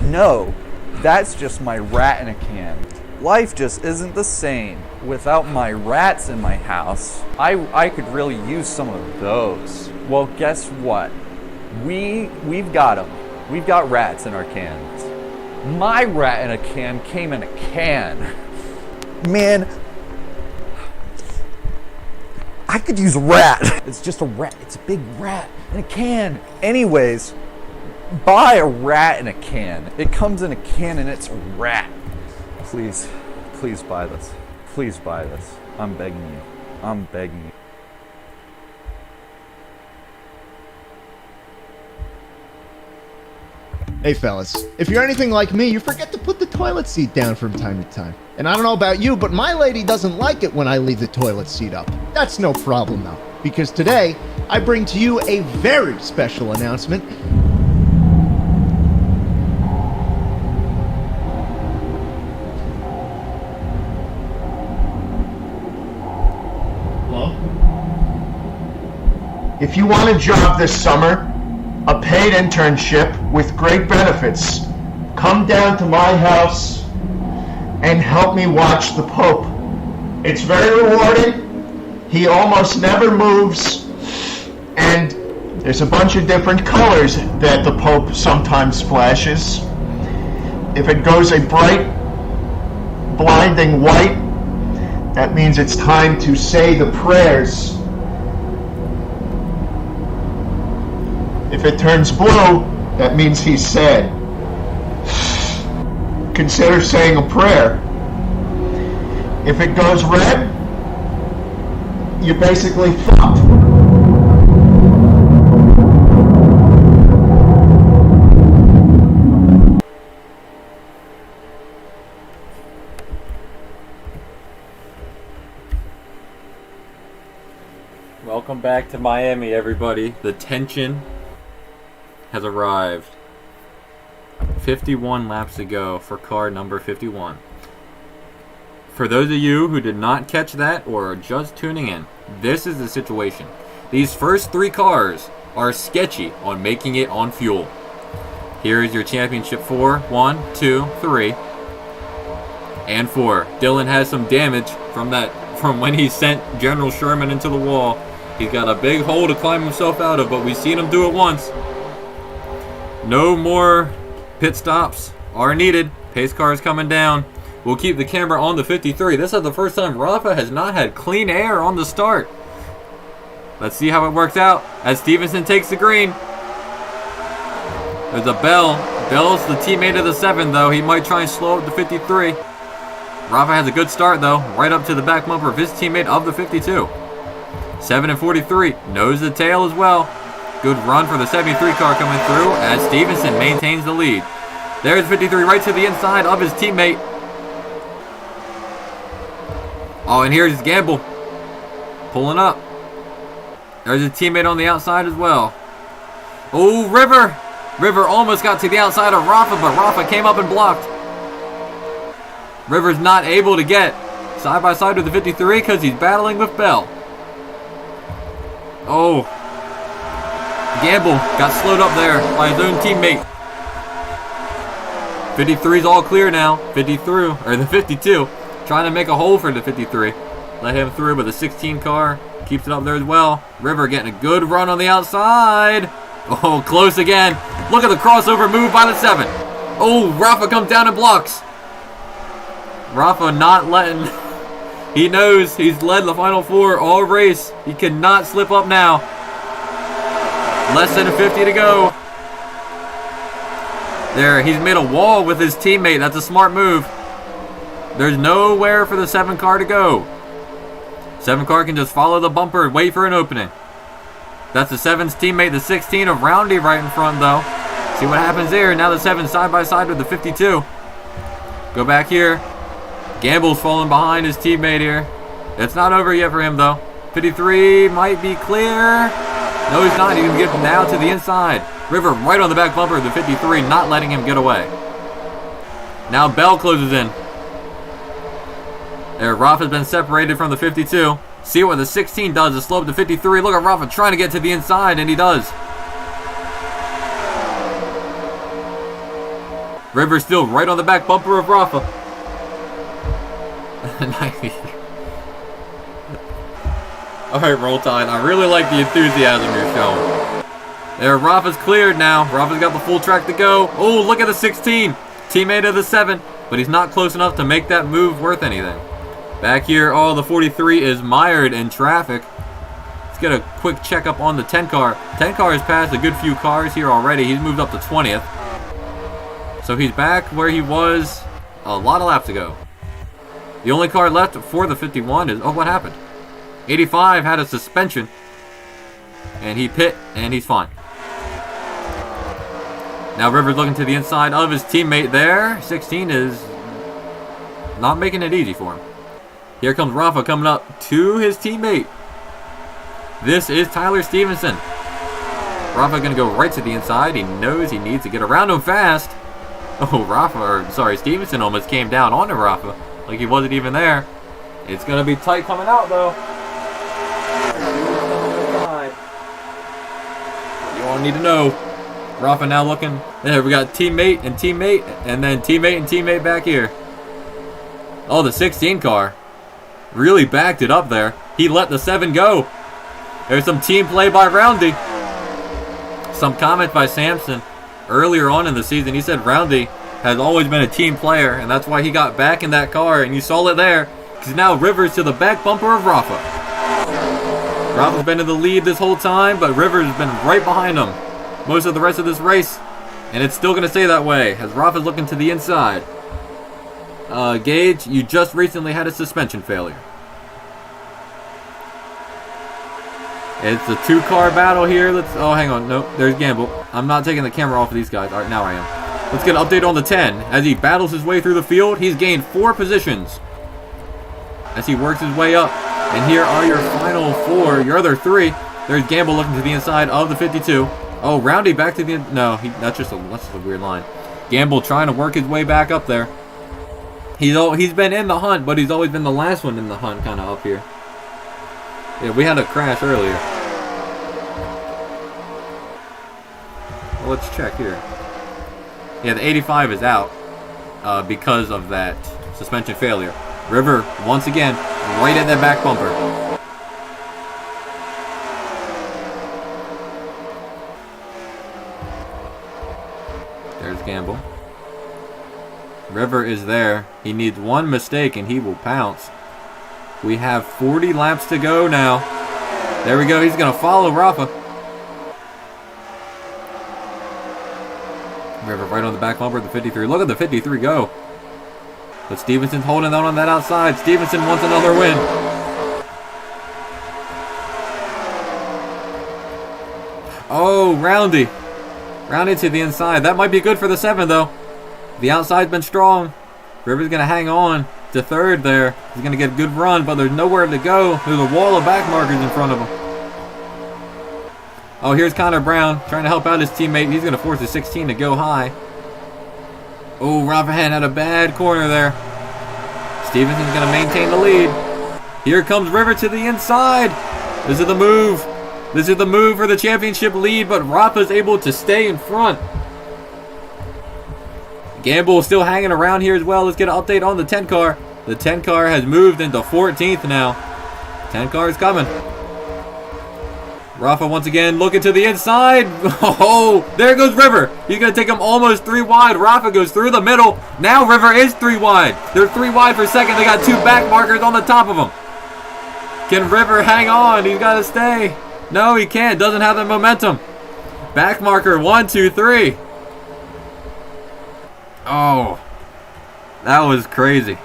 No, that's just my rat in a can. Life just isn't the same without my rats in my house. I could really use some of those. Well, guess what? We've got them. We've got rats in our cans. My rat in a can came in a can. Man, I could use a rat. It's just a rat. It's a big rat in a can. Anyways, buy a rat in a can. It comes in a can and it's a rat. Please, please buy this. Please buy this. I'm begging you. I'm begging you. Hey fellas, if you're anything like me, you forget to put the toilet seat down from time to time. And I don't know about you, but my lady doesn't like it when I leave the toilet seat up. That's no problem though, because today I bring to you a very special announcement. Hello? If you want a job this summer, a paid internship with great benefits, come down to my house and help me watch the Pope. It's very rewarding. He almost never moves, and there's a bunch of different colors that the Pope sometimes flashes. If it goes a bright, blinding white, that means it's time to say the prayers. If it turns blue, that means he's sad. Consider saying a prayer. If it goes red, you're basically fucked. Welcome back to Miami, everybody. The tension has arrived. 51 laps to go for car number 51. For those of you who did not catch that or are just tuning in, this is the situation. These first 3 cars are sketchy on making it on fuel. Here is your championship 4. 1, 2, 3. And 4. Dylan has some damage from when he sent General Sherman into the wall. He's got a big hole to climb himself out of, but we've seen him do it once. No more pit stops are needed. Pace car is coming down. We'll keep the camera on the 53. This is the first time Rafa has not had clean air on the start. Let's see how it works out as Stevenson takes the green. There's a Bell. Bell's the teammate of the 7, though. He might try and slow up the 53. Rafa has a good start, though, right up to the back bumper of his teammate of the 52. 7 and 43. Knows the tail as well. Good run for the 73 car coming through as Stevenson maintains the lead. There's 53 right to the inside of his teammate. Oh, and here's Gamble pulling up. There's a teammate on the outside as well. Oh, River. River almost got to the outside of Rafa, but Rafa came up and blocked. River's not able to get side by side with the 53 because he's battling with Bell. Oh. Gamble got slowed up there by his own teammate. 53's all clear now. 53, or the 52, trying to make a hole for the 53. Let him through, but the 16 car keeps it up there as well. River getting a good run on the outside. Oh, close again. Look at the crossover move by the 7. Oh, Rafa comes down and blocks. Rafa not letting... He knows he's led the final 4 all race. He cannot slip up now. Less than 50 to go. There, he's made a wall with his teammate. That's a smart move. There's nowhere for the 7 car to go. 7 car can just follow the bumper and wait for an opening. That's the 7's teammate, the 16 of Roundy right in front, though. See what happens there. Now the 7 side by side with the 52. Go back here. Gamble's falling behind his teammate here. It's not over yet for him, though. 53 might be clear. No, he's not. He's going to get now to the inside. River right on the back bumper of the 53, not letting him get away. Now Bell closes in. There, Rafa's been separated from the 52. See what the 16 does to slow up the 53. Look at Rafa trying to get to the inside, and he does. River's still right on the back bumper of Rafa. Alright, Roll Tide. I really like the enthusiasm you're showing. There, Rafa's cleared now. Rafa's got the full track to go. Oh, look at the 16. Teammate of the 7. But he's not close enough to make that move worth anything. Back here, oh, the 43 is mired in traffic. Let's get a quick checkup on the 10 car. 10 car has passed a good few cars here already. He's moved up to 20th. So he's back where he was a lot of laps ago. The only car left for the 51 is... Oh, what happened? 85 had a suspension. And he pit, and he's fine. Now River's looking to the inside of his teammate there. 16 is not making it easy for him. Here comes Rafa coming up to his teammate. This is Tyler Stevenson. Rafa going to go right to the inside. He knows he needs to get around him fast. Oh, Stevenson almost came down onto Rafa like he wasn't even there. It's going to be tight coming out, though. You all need to know. Rafa now looking. There, we got teammate, and then teammate and teammate back here. Oh, the 16 car really backed it up there. He let the 7 go. There's some team play by Roundy. Some comment by Samson earlier on in the season. He said Roundy has always been a team player, and that's why he got back in that car, and you saw it there. Because now Rivers to the back bumper of Rafa. Rafa's been in the lead this whole time, but Rivers has been right behind him most of the rest of this race. And it's still going to stay that way as Rafa's looking to the inside. Gage, you just recently had a suspension failure. It's a 2-car battle here. Oh, hang on. Nope, there's Gamble. I'm not taking the camera off of these guys. All right, now I am. Let's get an update on the 10. As he battles his way through the field, he's gained 4 positions as he works his way up. And here are your final 4, your other 3. There's Gamble looking to the inside of the 52. Oh, Roundy back to the... No, that's just a weird line. Gamble trying to work his way back up there. He's been in the hunt, but he's always been the last one in the hunt, kind of up here. Yeah, we had a crash earlier. Well, let's check here. Yeah, the 85 is out because of that Suspension failure. River, once again, right at that back bumper. There's Gamble. River is there. He needs one mistake and he will pounce. We have 40 laps to go now. There we go. He's going to follow Rafa. River right on the back bumper of the 53. Look at the 53 go. But Stevenson's holding on that outside. Stevenson wants another win. Oh, Roundy. Roundy to the inside. That might be good for the 7, though. The outside's been strong. River's going to hang on to third there. He's going to get a good run, but there's nowhere to go. There's a wall of back markers in front of him. Oh, here's Connor Brown trying to help out his teammate. He's going to force the 16 to go high. Oh, Raffahan had a bad corner there. Stevenson's going to maintain the lead. Here comes River to the inside. This is the move. This is the move for the championship lead, but Rafa's able to stay in front. Gamble still hanging around here as well. Let's get an update on the 10 car. The 10 car has moved into 14th now. 10 car is coming. Rafa once again looking to the inside. Oh, there goes River. He's going to take him almost 3 wide. Rafa goes through the middle. Now River is 3 wide. They're 3 wide for second. They got 2 back markers on the top of them. Can River hang on? He's got to stay. No, he can't. Doesn't have the momentum. Back marker 1, 2, 3. Oh, that was crazy.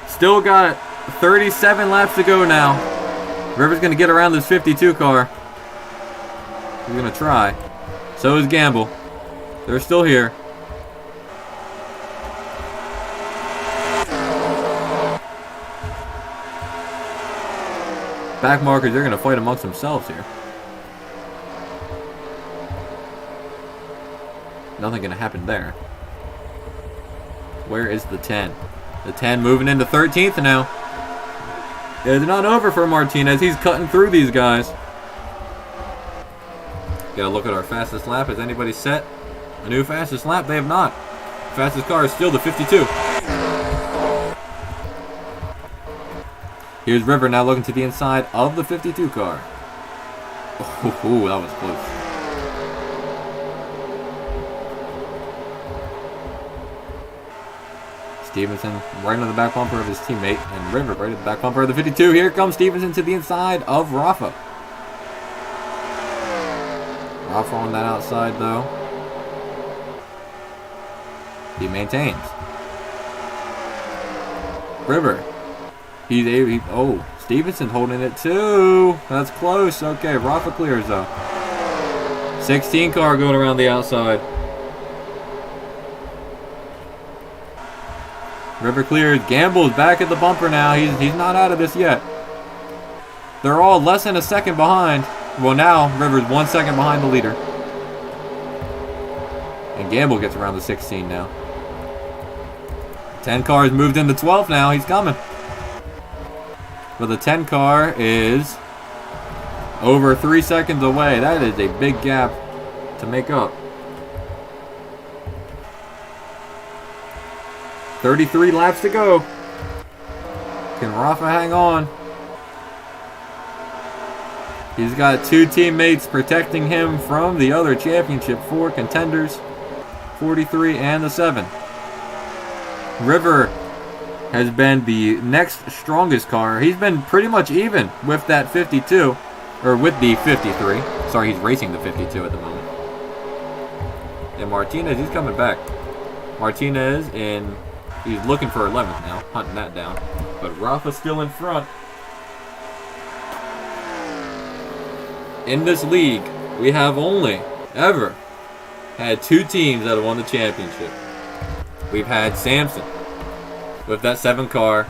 Still got 37 laps to go now. River's going to get around this 52 car. He's going to try. So is Gamble. They're still here. Back markers, they're going to fight amongst themselves here. Nothing going to happen there. Where is the 10? The 10 moving into 13th now. It's not over for Martinez. He's cutting through these guys. Gotta look at our fastest lap. Has anybody set a new fastest lap? They have not. Fastest car is still the 52. Here's River now looking to the inside of the 52 car. Oh, that was close. Stevenson right on the back bumper of his teammate, and River right at the back bumper of the 52. Here comes Stevenson to the inside of Rafa. Rafa on that outside, though. He maintains. River. Oh, Stevenson holding it too. That's close. Okay, Rafa clears, though. 16 car going around the outside. River clears. Gamble's back at the bumper now. He's not out of this yet. They're all less than a second behind. Well, now River's 1 second behind the leader. And Gamble gets around the 16 now. 10 car has moved into 12th now. He's coming. But the 10 car is over 3 seconds away. That is a big gap to make up. 33 laps to go. Can Rafa hang on? He's got 2 teammates protecting him from the other championship 4 contenders, 43 and the 7. River has been the next strongest car. He's been pretty much even with that 52, or with the 53. Sorry, he's racing the 52 at the moment. And Martinez, he's coming back. Martinez he's looking for 11th now, hunting that down. But Rafa's still in front. In this league, we have only ever had 2 teams that have won the championship. We've had Samson with that 7 car.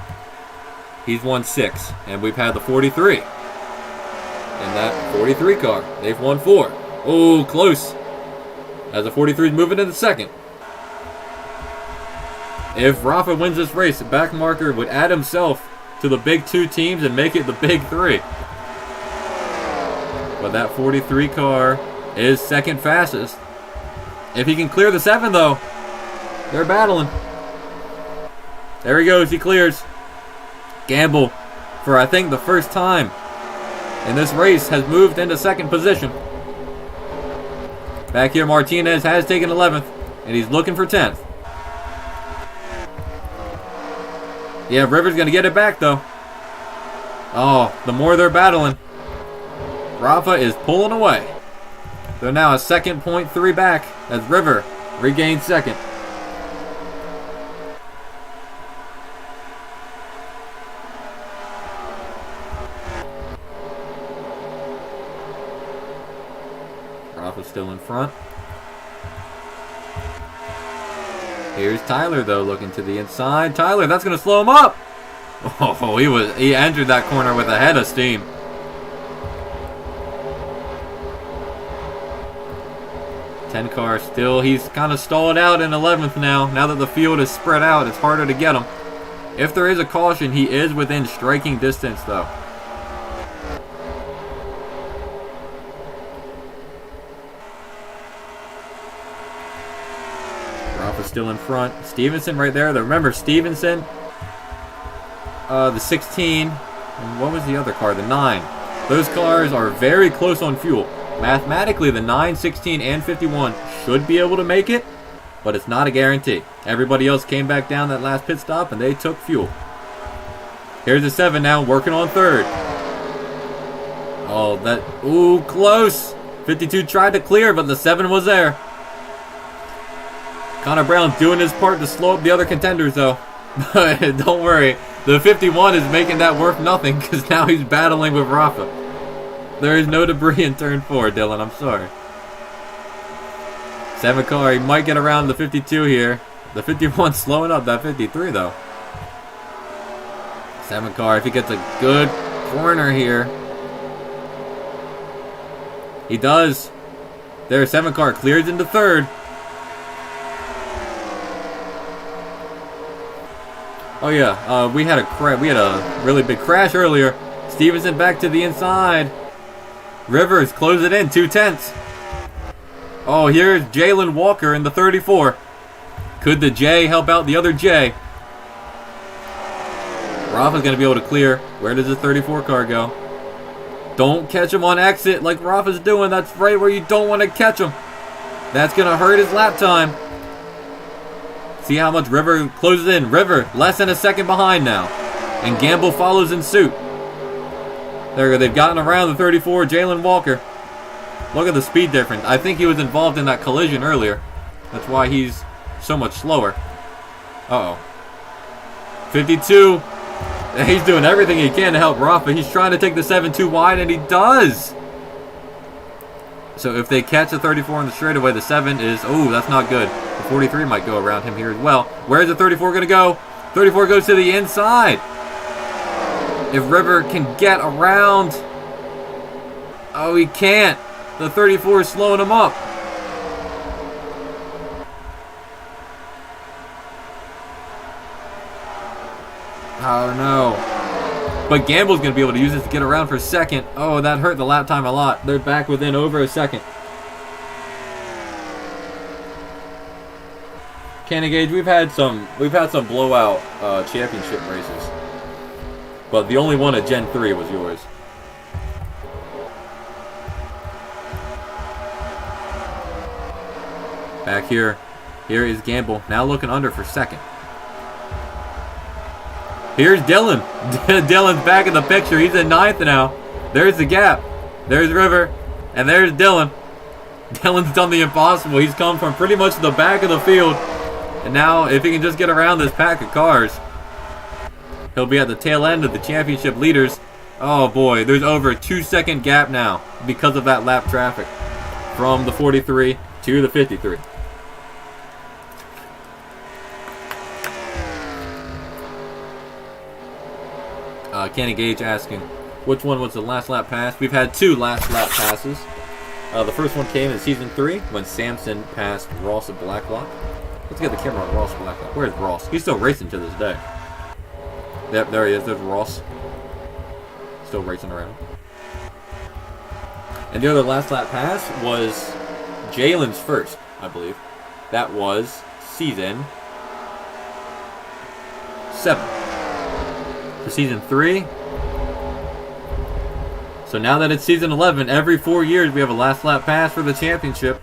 He's won 6. And we've had the 43. And that 43 car, they've won 4. Oh, close. As the 43 is moving into second. If Rafa wins this race, the back marker would add himself to the big 2 teams and make it the big 3. But that 43 car is second fastest. If he can clear the 7, though, they're battling. There he goes. He clears. Gamble, for I think the first time in this race, has moved into second position. Back here, Martinez has taken 11th, and he's looking for 10th. Yeah, Rivers going to get it back, though. Oh, the more they're battling, Rafa is pulling away. They're now a second, 0.3 back as River regains second. Rafa's still in front. Here's Tyler, though, looking to the inside. Tyler, that's going to slow him up. Oh, he entered that corner with a head of steam. Car still, he's kind of stalled out in 11th now. Now that the field is spread out, it's harder to get him. If there is a caution, he is within striking distance, though. Rafa's still in front. Stevenson right there. Remember, Stevenson, the 16, and what was the other car? The 9. Those cars are very close on fuel. Mathematically, the 9, 16, and 51 should be able to make it, but it's not a guarantee. Everybody else came back down that last pit stop, and they took fuel. Here's the 7 now, working on 3rd. Oh, ooh, close. 52 tried to clear, but the 7 was there. Connor Brown doing his part to slow up the other contenders, though. But don't worry, the 51 is making that worth nothing, because now he's battling with Rafa. There is no debris in turn 4, Dylan. I'm sorry. 7 car, he might get around the 52 here. The 51 slowing up that 53, though. 7 car, if he gets a good corner here. He does. There, 7 car clears into 3rd. Oh yeah, we had a really big crash earlier. Stevenson back to the inside. Rivers close it in, 2/10. Oh, here's Jalen Walker in the 34. Could the J help out the other J? Rafa's going to be able to clear. Where does the 34 car go? Don't catch him on exit like Rafa's doing. That's right where you don't want to catch him. That's going to hurt his lap time. See how much River closes in. River, less than a second behind now. And Gamble follows in suit. There we go. They've gotten around the 34, Jalen Walker. Look at the speed difference. I think he was involved in that collision earlier. That's why he's so much slower. Uh-oh. 52. He's doing everything he can to help Rafa. He's trying to take the 7 too wide, and he does. So if they catch the 34 on the straightaway, the 7 is... Oh, that's not good. The 43 might go around him here as well. Where's the 34 going to go? 34 goes to the inside. If River can get around... Oh, he can't. The 34 is slowing him up. Oh, no. But Gamble's going to be able to use this to get around for second. Oh, that hurt the lap time a lot. They're back within over a second. Cannon Gage, we've had some blowout championship races. But the only one at Gen 3 was yours. Back here. Here is Gamble. Now looking under for second. Here's Dylan. Dylan's back in the picture. He's in 9th now. There's the gap. There's River. And there's Dylan. Dylan's done the impossible. He's come from pretty much the back of the field. And now, if he can just get around this pack of cars, he'll be at the tail end of the championship leaders. Oh boy, there's over a 2-second gap now because of that lap traffic from the 43 to the 53. Kenny Gage asking, which one was the last lap pass? We've had 2 last lap passes. The first one came in Season 3 when Samson passed Ross at Blacklock. Let's get the camera on Ross Blacklock. Where's Ross? He's still racing to this day. Yep, there he is. There's Ross. Still racing around. And the other last lap pass was Jalen's first, I believe. That was Season 7. For season 3. So now that it's season 11, every 4 years we have a last lap pass for the championship.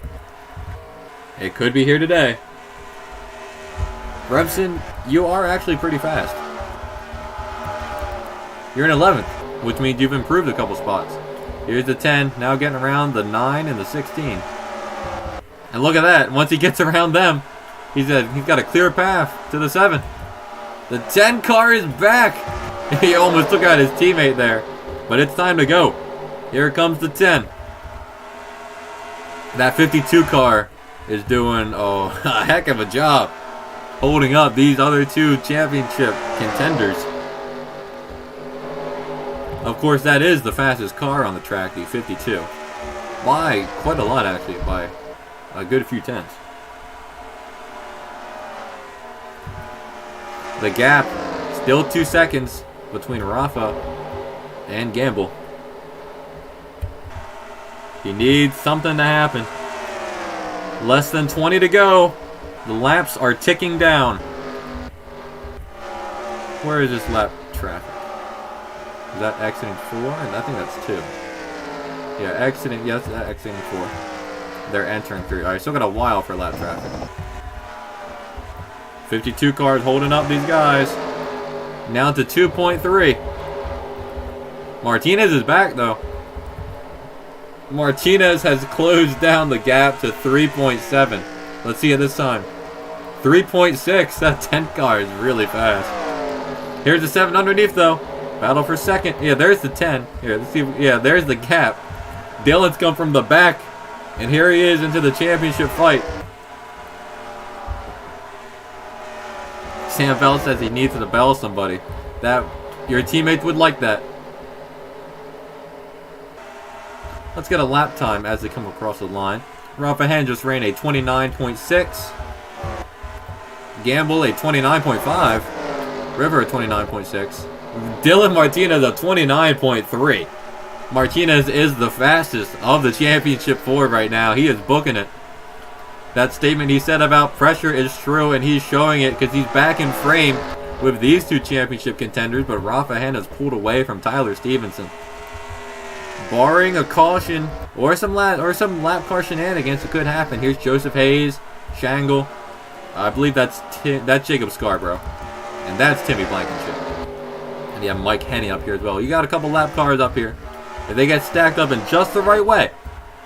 It could be here today. Remsen, you are actually pretty fast. You're in 11th, which means you've improved a couple spots. Here's the 10, now getting around the 9 and the 16. And look at that, once he gets around them, he's got a clear path to the 7. The 10 car is back! He almost took out his teammate there. But it's time to go. Here comes the 10. That 52 car is doing a heck of a job holding up these other 2 championship contenders. Of course, that is the fastest car on the track, the 52. By quite a lot, actually, by a good few tenths. The gap, still 2 seconds between Rafa and Gamble. He needs something to happen. Less than 20 to go. The laps are ticking down. Where is this lap traffic? Is that exiting 4? I think that's 2. Yeah, exiting 4. They're entering 3. Alright, still got a while for lap traffic. 52 cars holding up these guys. Now to 2.3. Martinez is back though. Martinez has closed down the gap to 3.7. Let's see it this time. 3.6. That 10 car is really fast. Here's the 7 underneath though. Battle for second. Yeah, there's the 10. Here, let's see. Yeah, there's the gap. Dylan's come from the back. And here he is into the championship fight. Sam Bell says he needs to bell somebody. That your teammates would like that. Let's get a lap time as they come across the line. Rafa Hen just ran a 29.6. Gamble a 29.5. River a 29.6. Dylan Martinez a 29.3. Martinez is the fastest of the championship 4 right now. He is booking it. That statement he said about pressure is true, and he's showing it because he's back in frame with these 2 championship contenders, but Rafa Hen has pulled away from Tyler Stevenson. Barring a caution or some lap car shenanigans, it could happen. Here's Joseph Hayes, Shangle. I believe that's Jacob Scarborough, and that's Timmy Blankenship. And you have Mike Henney up here as well. You got a couple lap cars up here. If they get stacked up in just the right way,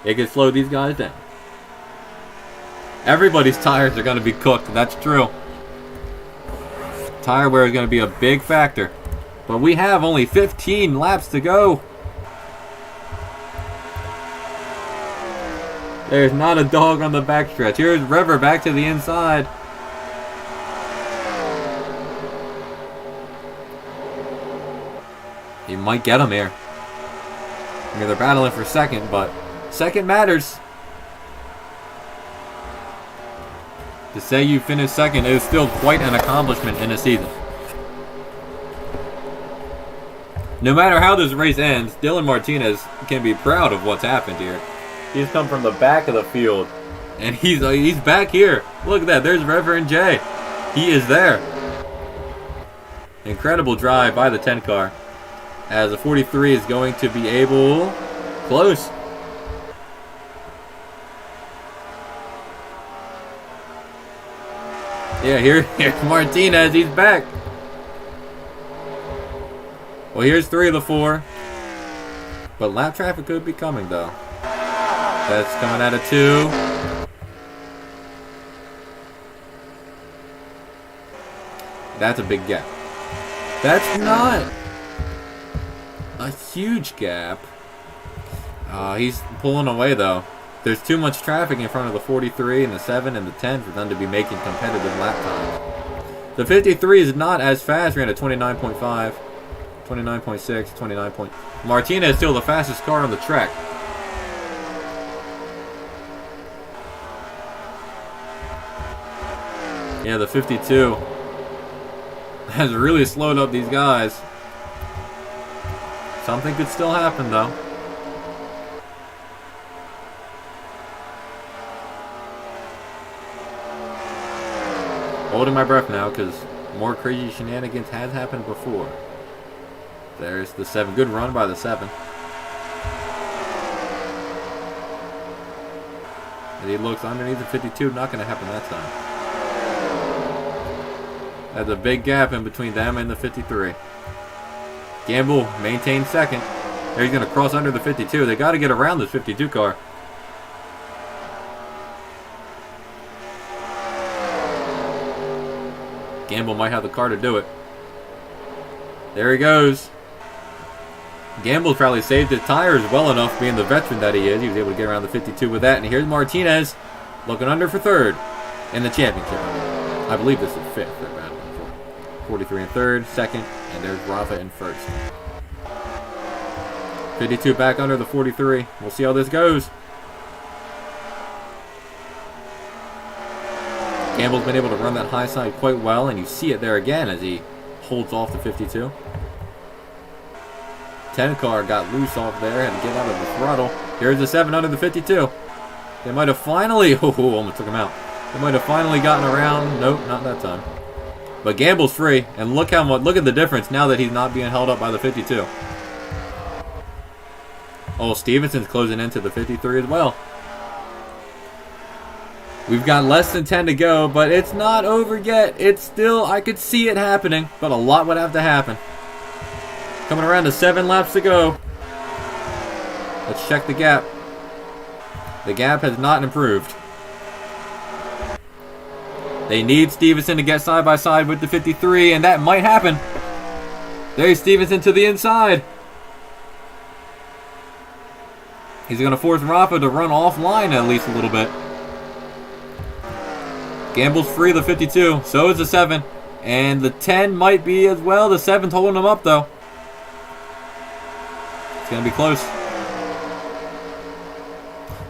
it can slow these guys down. Everybody's tires are going to be cooked. That's true. Tire wear is going to be a big factor. But we have only 15 laps to go. There's not a dog on the backstretch. Here's River back to the inside. He might get him here. I mean, they're battling for second, but second matters. To say you finished second is still quite an accomplishment in a season. No matter how this race ends, Dylan Martinez can be proud of what's happened here. He's come from the back of the field, and he's back here. Look at that. There's Reverend J. He is there. Incredible drive by the 10 car. As the 43 is going to be able... Close. Yeah, here's Martinez. He's back. Well, here's 3 of the 4. But lap traffic could be coming, though. That's coming out of 2. That's a big gap. That's not a huge gap. He's pulling away, though. There's too much traffic in front of the 43 and the 7 and the 10 for them to be making competitive lap times. The 53 is not as fast. Ran at 29.5, 29.6, 29. Martinez is still the fastest car on the track. Yeah, the 52 has really slowed up these guys. Something could still happen, though. Holding my breath now because more crazy shenanigans has happened before. There's the 7. Good run by the 7. And he looks underneath the 52. Not going to happen that time. There's a big gap in between them and the 53. Gamble maintains second. There he's going to cross under the 52. They got to get around this 52 car. Gamble might have the car to do it. There he goes. Gamble probably saved his tires well enough, being the veteran that he is. He was able to get around the 52 with that. And here's Martinez looking under for third in the championship. I believe this is 5th. They're battling for 43 in 3rd, 2nd, and there's Rafa in 1st. 52 back under the 43. We'll see how this goes. Gamble's been able to run that high side quite well, and you see it there again as he holds off the 52. 10 car got loose off there, had to get out of the throttle. Here's the 7 under the 52. They might have finally, almost took him out. They might have finally gotten around. Nope, not that time. But Gamble's free, and look at the difference now that he's not being held up by the 52. Oh, Stevenson's closing into the 53 as well. We've got less than 10 to go, but it's not over yet. It's still, I could see it happening, but a lot would have to happen. Coming around to 7 laps to go. Let's check the gap. The gap has not improved. They need Stevenson to get side by side with the 53, and that might happen. There's Stevenson to the inside. He's going to force Rafa to run offline at least a little bit. Gamble's free the 52. So is the 7. And the 10 might be as well. The 7's holding him up, though. It's going to be close.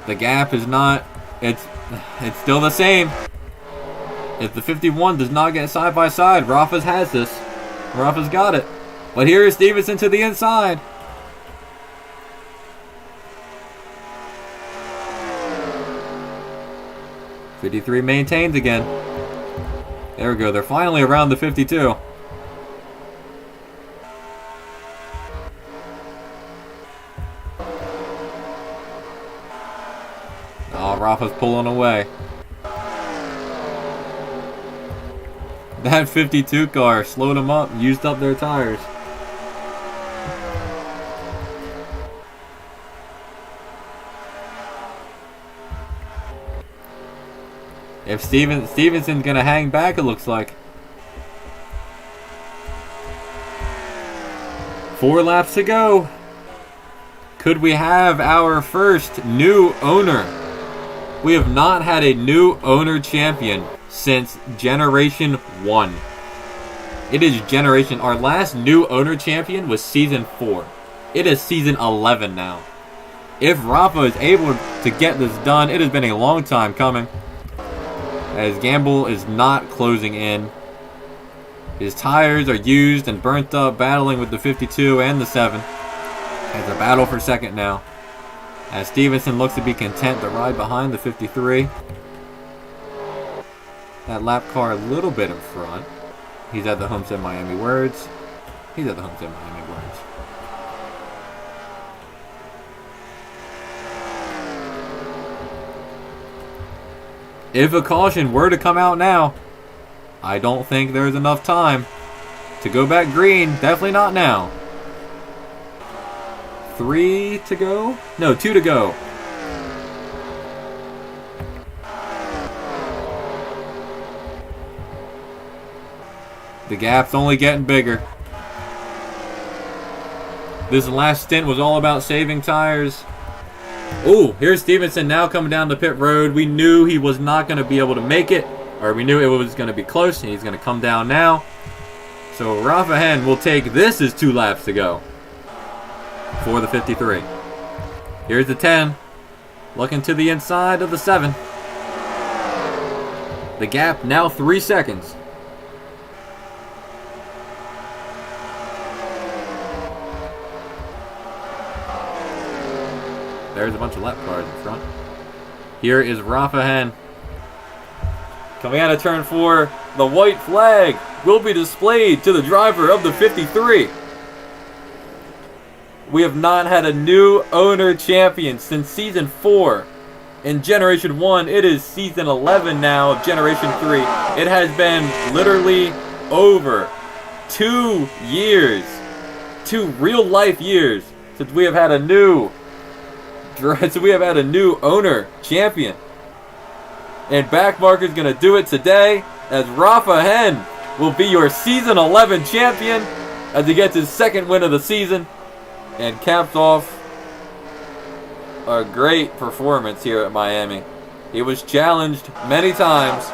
The gap is not... It's still the same. If the 51 does not get side by side, Rafa's has this. Rafa's got it. But here is Stevenson to the inside. '53 maintains again. There we go. They're finally around the 52. Oh, Rafa's pulling away. That 52 car slowed them up, used up their tires. If Stevenson's gonna hang back, it looks like. 4 laps to go. Could we have our first new owner? We have not had a new owner champion since Generation 1. It is Generation... Our last new owner champion was Season 4. It is Season 11 now. If Rafa is able to get this done, it has been a long time coming. As Gamble is not closing in. His tires are used and burnt up, battling with the 52 and the 7. It's a battle for second now. As Stevenson looks to be content to ride behind the 53. That lap car a little bit in front. He's at the Homestead Miami Words. He's at the Homestead Miami Words. If a caution were to come out now, I don't think there's enough time to go back green. Definitely not now. 3 to go? No, 2 to go. The gap's only getting bigger. This last stint was all about saving tires. Oh, here's Stevenson now coming down the pit road. We knew he was not going to be able to make it. Or we knew it was going to be close, and he's going to come down now. So Rafa Hen will take this as 2 laps to go for the 53. Here's the 10. Looking to the inside of the 7. The gap now 3 seconds. There's a bunch of lap cars in front. Here is Rafa Hen. Coming out of turn 4, the white flag will be displayed to the driver of the 53. We have not had a new owner champion since Season 4. In Generation 1, it is Season 11 now of Generation 3. It has been literally over 2 years, 2 real-life years, since we have had a new owner champion. And Backmarker's going to do it today, as Rafa Hen will be your Season 11 champion as he gets his second win of the season and caps off a great performance here at Miami. He was challenged many times,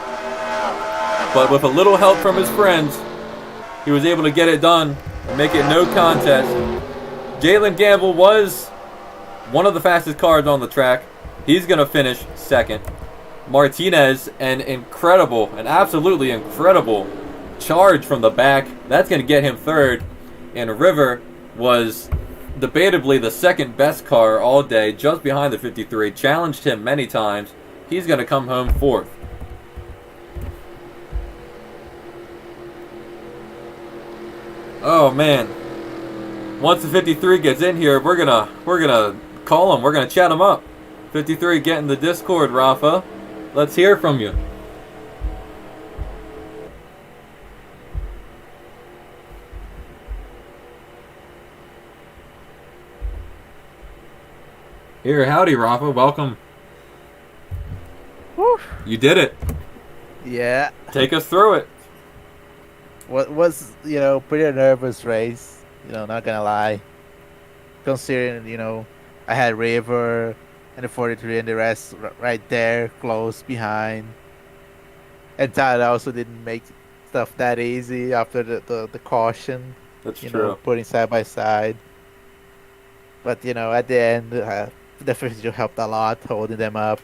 but with a little help from his friends, he was able to get it done and make it no contest. Jalen Gamble was one of the fastest cars on the track. He's going to finish second. Martinez, an absolutely incredible charge from the back. That's going to get him third. And River was debatably the second best car all day, just behind the 53. Challenged him many times. He's going to come home fourth. Oh man. Once the 53 gets in here, we're gonna call him. We're gonna chat him up. 53, get in the Discord, Rafa. Let's hear from you. Here, howdy, Rafa. Welcome. Woo. You did it. Yeah. Take us through it. What was, pretty nervous race, not gonna lie. Considering, I had River and the 43 and the rest right there, close behind. And Tyler also didn't make stuff that easy after the caution. That's true. Putting side by side. But, at the end, the 52 helped a lot, holding them up.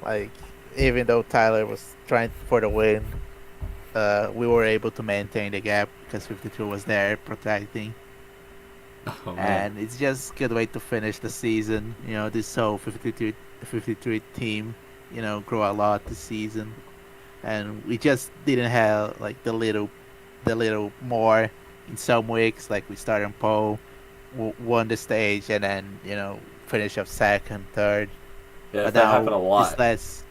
Like, even though Tyler was trying for the win, we were able to maintain the gap because 52 was there protecting. Oh, and it's just a good way to finish the season. This whole 53 team, grow a lot this season. And we just didn't have like the little more in some weeks. Like we started on pole, won the stage, and then finish up second, third. Yeah, but that happened a lot. This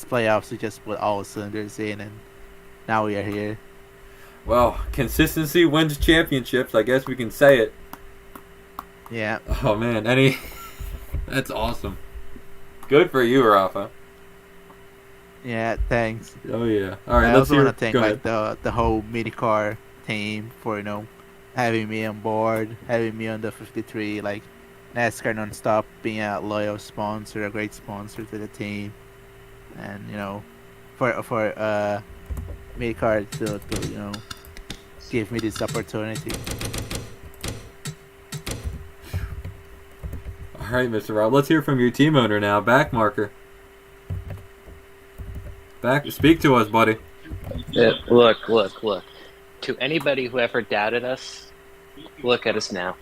playoffs we just put all cylinders in, and now we are here. Well, consistency wins championships. I guess we can say it. Yeah. Oh man, that's awesome. Good for you, Rafa. Yeah, thanks. Oh yeah. All right. I Let's also hear. want to thank the whole minicar team for having me on board, having me on the 53, like NASCAR Nonstop being a loyal sponsor, a great sponsor to the team, and for minicar to give me this opportunity. All right, Mr. Rob. Let's hear from your team owner now, Backmarker. Speak to us, buddy. Yeah, look. To anybody who ever doubted us, look at us now.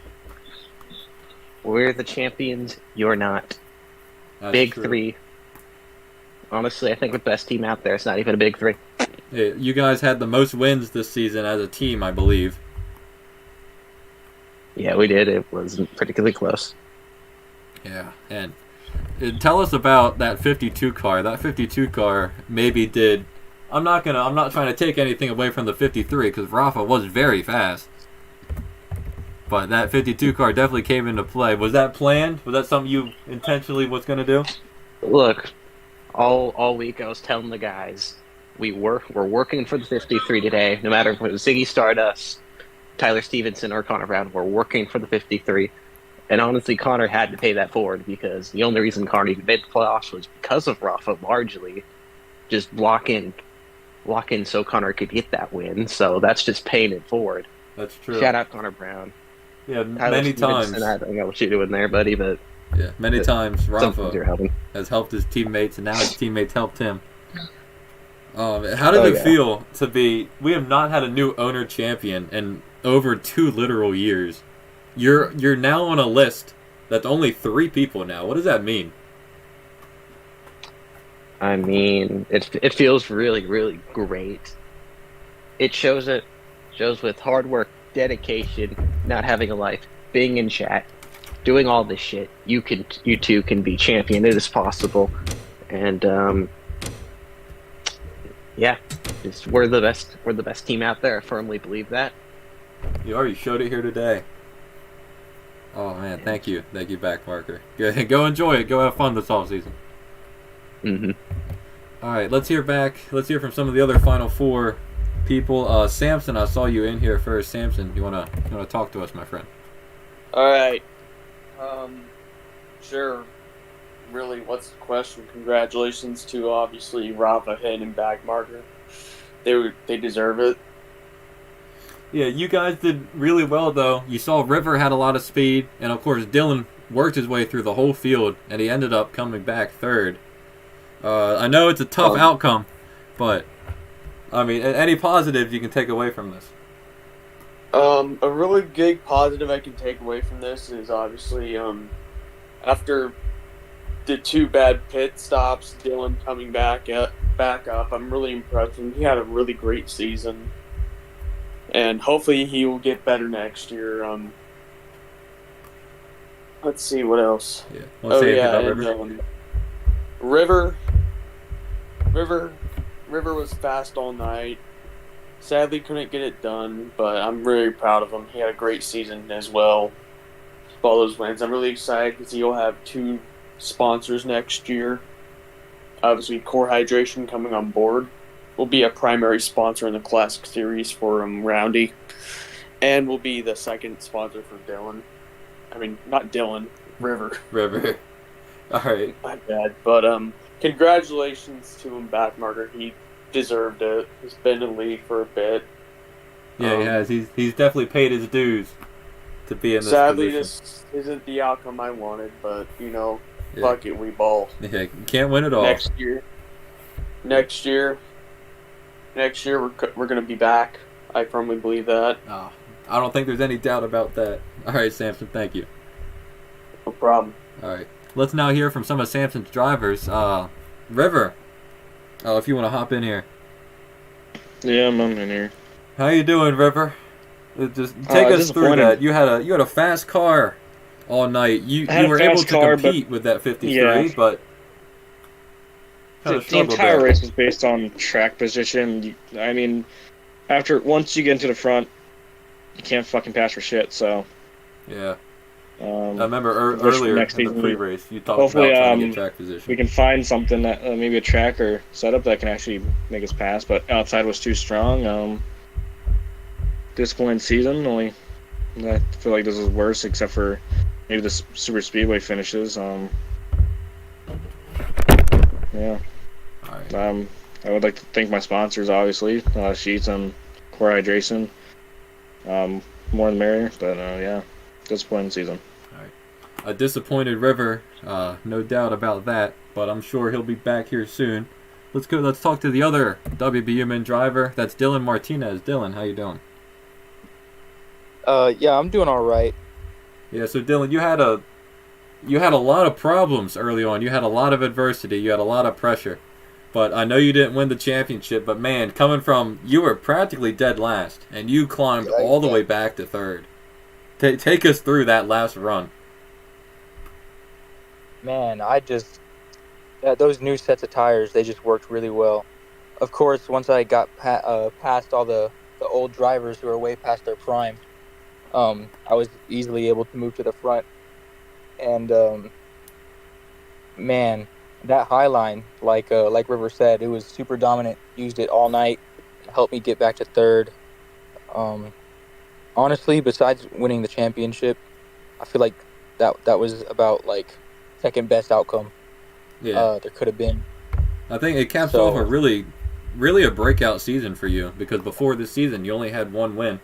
We're the champions. You're not. That's big true. Three. Honestly, I think the best team out there. It's not even a big three. Yeah, you guys had the most wins this season as a team, I believe. Yeah, we did. It wasn't particularly close. Yeah, and tell us about that 52 car. That 52 car maybe did. I'm not trying to take anything away from the 53 because Rafa was very fast. But that 52 car definitely came into play. Was that planned? Was that something you intentionally was going to do? Look, all week I was telling the guys we're working for the 53 today. No matter if it was Ziggy Stardust, Tyler Stevenson, or Connor Brown, we're working for the 53. And honestly, Connor had to pay that forward because the only reason Connor even made the playoffs was because of Rafa, largely. Just block in so Connor could get that win. So that's just paying it forward. That's true. Shout out Connor Brown. Yeah, Tyler many Stevenson, times. I don't know what you're doing there, buddy, but Yeah, many times sometimes you're Rafa helping. has helped his teammates, and now his teammates helped him. How did it feel to be? We have not had a new owner champion in over 2 literal years. You're now on a list that's only 3 people now. What does that mean? I mean, it feels really, really great. It shows with hard work, dedication, not having a life, being in chat, doing all this shit. You too can be champion. It is possible, and yeah, we're the best. We're the best team out there. I firmly believe that. You already showed it here today. Oh man, thank you, Backmarker. Go enjoy it. Go have fun this off season. Mm-hmm. All right, let's hear from some of the other Final Four people. Samson, I saw you in here first. Samson, you wanna talk to us, my friend? All right. Sure. Really, what's the question? Congratulations to obviously Rafa, Hen, and Backmarker. They deserve it. Yeah, you guys did really well though. You saw River had a lot of speed, and of course Dylan worked his way through the whole field, and he ended up coming back third. I know it's a tough outcome, but I mean, any positives you can take away from this? A really big positive I can take away from this is obviously after the 2 bad pit stops, Dylan coming back up. I'm really impressed with him. He had a really great season, and hopefully he will get better next year. Let's see what else. Yeah. River was fast all night. Sadly, couldn't get it done, but I'm really proud of him. He had a great season as well. All those wins. I'm really excited because he'll have 2 sponsors next year. Obviously, Core Hydration coming on board will be a primary sponsor in the Classic Series for Roundy, and will be the second sponsor for Dylan. I mean, not Dylan, River. River. All right. My bad, but congratulations to him, Backmarker. He deserved it. He's been in the league for a bit. Yeah, he has. He's definitely paid his dues to be in this sadly, position. this isn't the outcome I wanted, but fuck it, we ball. Yeah, you can't win it all. Next year, we're gonna be back. I firmly believe that. Oh, I don't think there's any doubt about that. All right, Samson, thank you. No problem. All right, let's now hear from some of Samson's drivers. River, if you want to hop in here. Yeah, I'm in here. How you doing, River? Just take us through that. You had a fast car all night. You were able to compete with that 53, but the entire race was based on track position. I mean, once you get into the front, you can't fucking pass for shit. So yeah. I remember earlier in the pre-race you talked about trying to get track position. We can find something that maybe a track or setup that can actually make us pass, but outside was too strong. Disciplined season. I feel like this is worse, except for maybe the super speedway finishes. Yeah. All right. I would like to thank my sponsors, obviously, Sheets and Core Hydration. More the merrier, but yeah, disappointing season. All right. A disappointed River, no doubt about that, but I'm sure he'll be back here soon. Let's go. Let's talk to the other WBUman driver. That's Dylan Martinez. Dylan, how you doing? Yeah, I'm doing all right. Yeah, so Dylan, you had a lot of problems early on. You had a lot of adversity. You had a lot of pressure. But I know you didn't win the championship, but man, you were practically dead last, and you climbed all the way back to third. Take us through that last run. Man, those new sets of tires, they just worked really well. Of course, once I got past all the old drivers who are way past their prime, I was easily able to move to the front. And man, that high line, like River said, it was super dominant. Used it all night, helped me get back to third. Honestly, besides winning the championship, I feel like that was about second best outcome. Yeah, there could have been. I think it caps off a really a breakout season for you, because before this season you only had 1 win.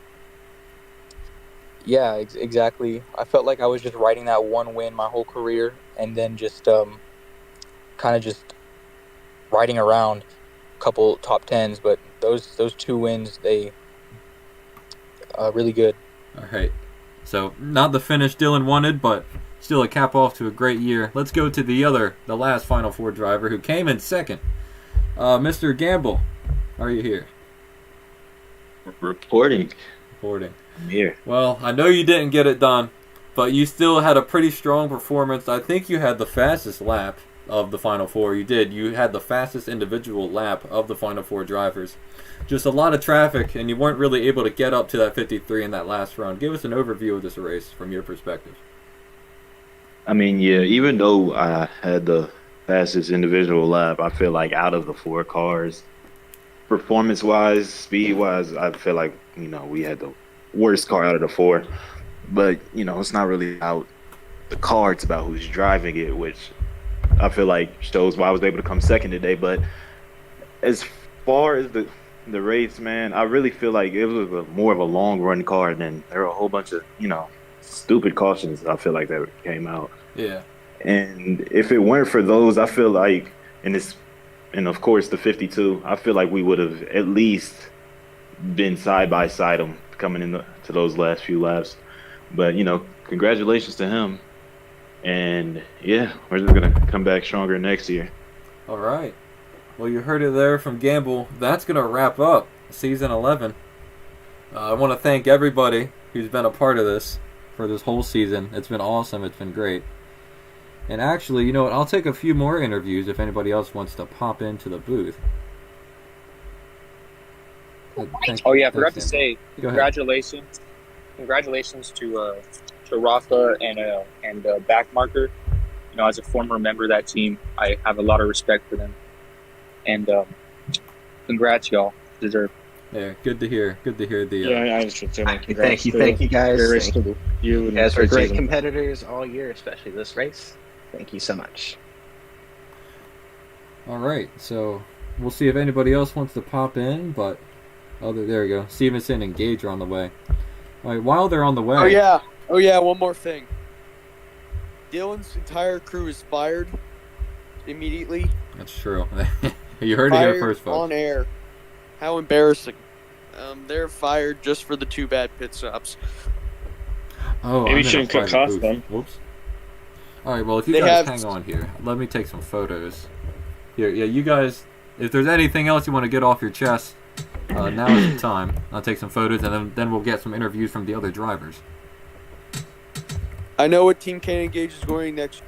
Yeah, exactly. I felt like I was just riding that 1 win my whole career, and then just kind of just riding around a couple top 10s. But those 2 wins, they really good. All right. So not the finish Dylan wanted, but still a cap off to a great year. Let's go to the last Final Four driver who came in second. Mr. Gamble, are you here? Reporting. I'm here. Well, I know you didn't get it done, but you still had a pretty strong performance. I think you had the fastest lap of the Final Four. You did. You had the fastest individual lap of the Final Four drivers. Just a lot of traffic, and you weren't really able to get up to that 53 in that last run. Give us an overview of this race from your perspective. I mean, yeah, even though I had the fastest individual lap, I feel like out of the 4 cars, performance-wise, speed-wise, I feel like, we had the worst car out of the 4. But, it's not really about the car, it's about who's driving it, which I feel like shows why I was able to come second today. But as far as the race, man, I really feel like it was more of a long-run car than there were a whole bunch of, stupid cautions I feel like that came out. Yeah. And if it weren't for those, I feel like, and of course the 52, I feel like we would have at least been side by side them coming into those last few laps. But congratulations to him. And yeah, we're just gonna come back stronger next year. All right. Well, you heard it there from Gamble. That's gonna wrap up season 11. I want to thank everybody who's been a part of this for this whole season. It's been awesome. It's been great. And actually, you know what? I'll take a few more interviews if anybody else wants to pop into the booth. Oh yeah, I forgot to say congratulations. Congratulations to Rafa and Backmarker. As a former member of that team, I have a lot of respect for them. And congrats, y'all. Deserve. Yeah, good to hear. Good to hear the. Yeah, I should say. Thank you guys. You guys were great competitors all year, especially this race. Thank you so much. All right, so we'll see if anybody else wants to pop in, but there we go. Stevenson and Gage are on the way. All right, while they're on the way. Oh yeah. One more thing. Dylan's entire crew is fired immediately. That's true. You heard it here first, folks. On air. How embarrassing. They're fired just for the 2 bad pit stops. Oh, maybe you shouldn't cut costs then. Whoops. All right, well, if you guys hang on here, let me take some photos. Here, yeah, you guys, if there's anything else you want to get off your chest, now is the time. I'll take some photos, and then we'll get some interviews from the other drivers. I know what Team Cannon Gage is going next.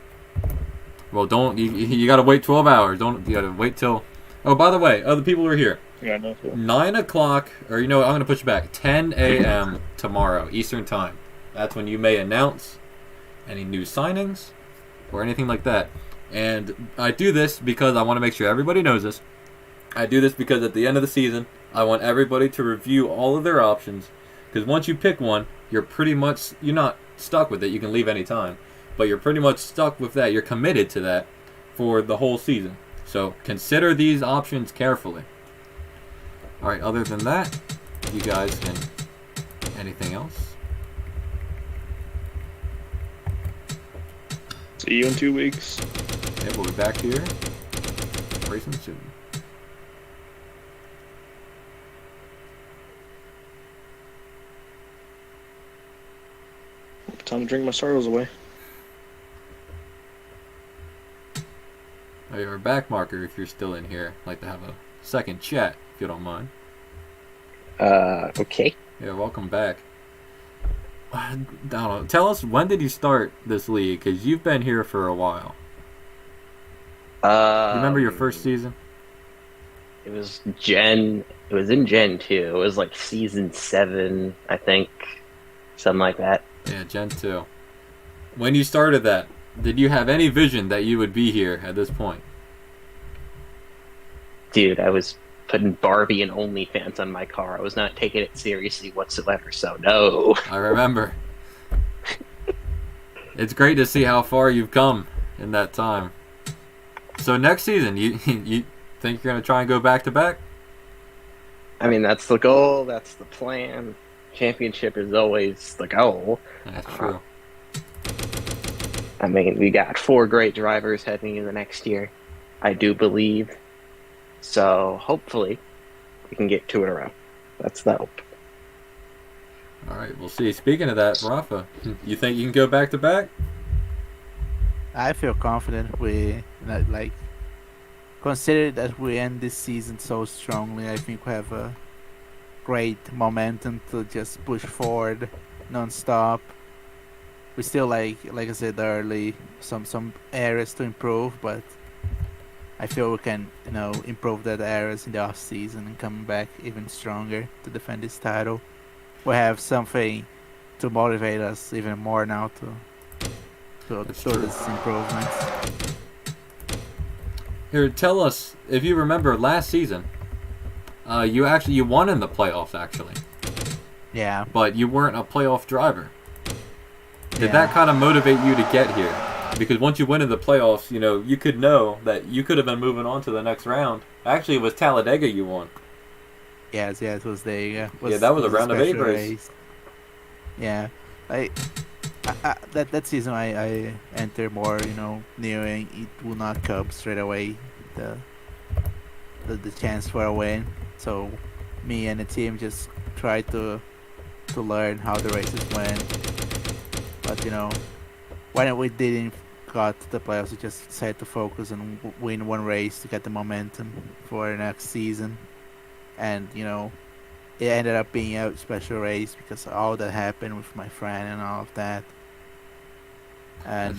Well, you got to wait 12 hours. You got to wait till. Oh, by the way, other people are here. Yeah, no. 9 o'clock, or I'm going to push it back. 10 a.m. tomorrow, Eastern Time. That's when you may announce any new signings or anything like that. And I do this because I want to make sure everybody knows this. I do this because at the end of the season, I want everybody to review all of their options. Because once you pick one, you're not stuck with it. You can leave any time. But you're pretty much stuck with that. You're committed to that for the whole season. So consider these options carefully. All right, other than that, you guys can... Anything else? See you in 2 weeks. Yeah, we'll be back here racing soon. Time to drink my sorrows away. Oh, you're a Backmarker if you're still in here. I'd like to have a second chat, if you don't mind. Okay. Yeah, welcome back. I don't know. Tell us, when did you start this league? Because you've been here for a while. Remember your first season? It was in Gen 2. It was like season 7, I think. Something like that. Yeah, Gen 2. When you started that, did you have any vision that you would be here at this point? Dude, I was putting Barbie and OnlyFans on my car. I was not taking it seriously whatsoever, so no. I remember. It's great to see how far you've come in that time. So next season, you think you're going to try and go back-to-back? I mean, that's the goal. That's the plan. Championship is always the goal. That's true. I mean, we got 4 great drivers heading into the next year, I do believe. So hopefully we can get 2 in a row. That's the hope. All right, we'll see. Speaking of that, Rafa, you think you can go back-to-back? I feel confident we consider that we end this season so strongly. I think we have a great momentum to just push forward non-stop. We still like I said early, some areas to improve, but I feel we can improve that areas in the off season and come back even stronger to defend this title. We have something to motivate us even more now to do these improvements. Here, tell us if you remember last season. You won in the playoffs actually. Yeah. But you weren't a playoff driver. Did that kind of motivate you to get here? Because once you win in the playoffs, you could know that you could have been moving on to the next round. Actually, it was Talladega you won. Yes, it was the that was a round of 8 race. Yeah, that season I entered more, knowing it will not come straight away the chance for a win. So me and the team just tried to learn how the races went. But when we didn't got to the playoffs, we just decided to focus and win one race to get the momentum for the next season. And it ended up being a special race because all that happened with my friend and all of that. And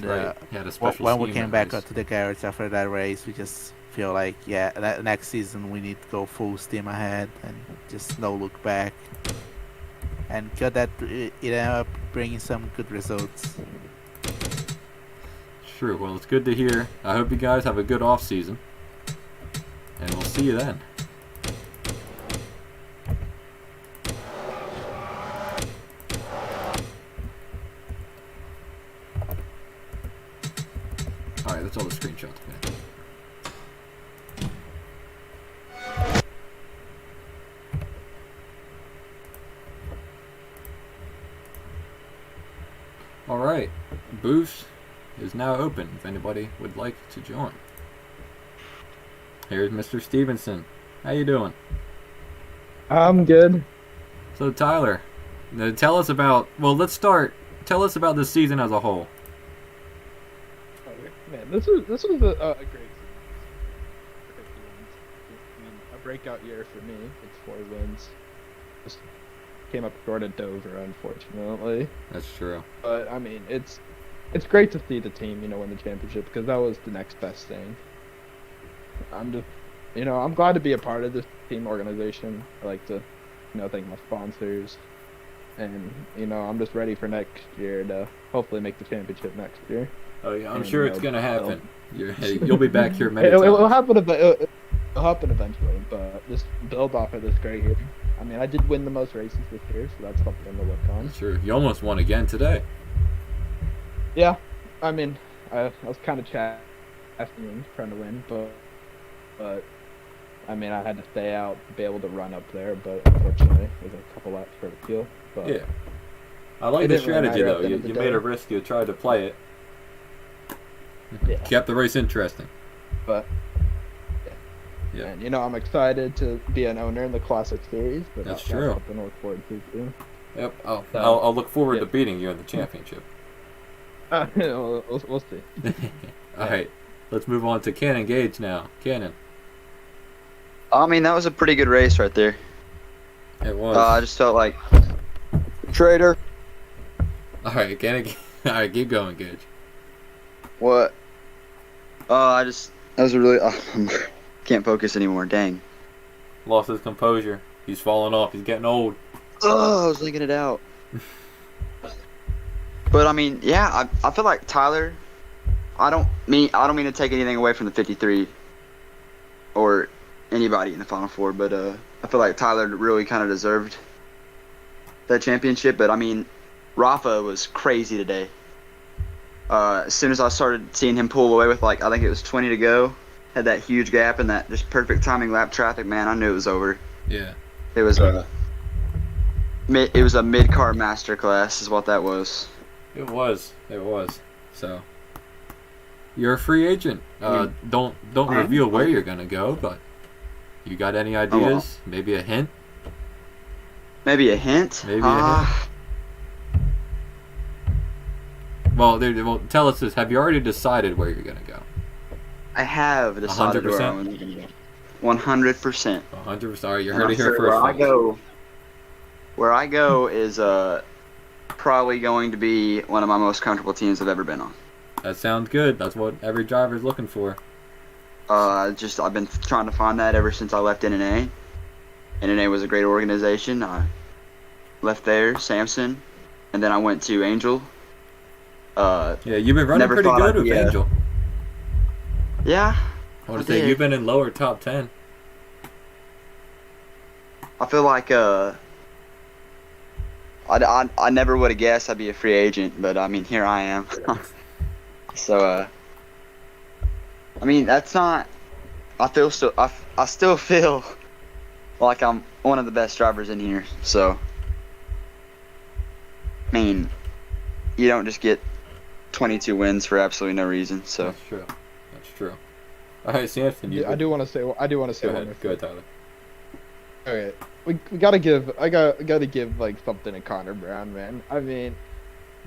that's right. When we came back up to the garage after that race, we just feel like that next season we need to go full steam ahead and just no look back. And got that it ended up bringing some good results. True. Well, it's good to hear. I hope you guys have a good off season, and we'll see you then. All right, that's all the screenshots, man. All right, booth is now open if anybody would like to join. Here's Mr. Stevenson. How you doing? I'm good. So Tyler, tell us about. Well, let's start. Tell us about this season as a whole. Man, this was a great season. I mean, a breakout year for me. It's 4 wins. Just came up short of Dover, unfortunately. That's true. But I mean, it's great to see the team, win the championship because that was the next best thing. I'm just, I'm glad to be a part of this team organization. I like to, thank my sponsors, and I'm just ready for next year to hopefully make the championship next year. Oh yeah, I'm sure it's gonna happen. You'll be back here many times. It'll happen. It'll happen eventually, but just build off of this great year. I mean, I did win the most races this year, so that's something to look on. Sure, you almost won again today. Yeah, I mean, I was kind of trying to win, but I mean, I had to stay out to be able to run up there, but unfortunately, it was a couple laps for the kill. But yeah, I like the strategy though. You made a risk. You tried to play it. Yeah. Kept the race interesting. But yeah, and I'm excited to be an owner in the Classic Series. But that's true. Something to look forward to too. Yep. I'll look forward to beating you in the championship. We'll see. All right, let's move on to Cannon Gage now. Cannon. I mean, that was a pretty good race right there. It was. I just felt like traitor. All right, Cannon. All right, keep going, Gage. What? That was a really. Can't focus anymore. Dang. Lost his composure. He's falling off. He's getting old. Oh, I was thinking it out. But I mean, yeah, I feel like Tyler. I don't mean to take anything away from the 53 or anybody in the Final Four, but I feel like Tyler really kind of deserved that championship. But I mean, Rafa was crazy today. As soon as I started seeing him pull away with I think it was 20 to go, had that huge gap and that just perfect timing lap traffic, man, I knew it was over. Yeah. It was a mid-car masterclass is what that was. It was. So you're a free agent. Don't reveal where you're gonna go, but you got any ideas? Maybe a hint? Maybe a hint? Well, tell us this. Have you already decided where you're gonna go? I have decided 100%? where I'm gonna go. 100%. 100%. All right, you heard it here first. I go. Where I go is probably going to be one of my most comfortable teams I've ever been on. That sounds good. That's what every driver's looking for. I've been trying to find that ever since I left NNA. NNA was a great organization. I left there, Samson, and then I went to Angel. Yeah, you've been running pretty good with Angel. Yeah. I want to say you've been in lower top 10. I feel like I never would have guessed I'd be a free agent, but I mean here I am. So I mean that's not. I still feel like I'm one of the best drivers in here. So I mean, you don't just get 22 wins for absolutely no reason. So that's true. That's true. All right, Samson. I do want to say. Go ahead, Tyler. Okay, we gotta give. I gotta give like something to Connor Brown, man. I mean,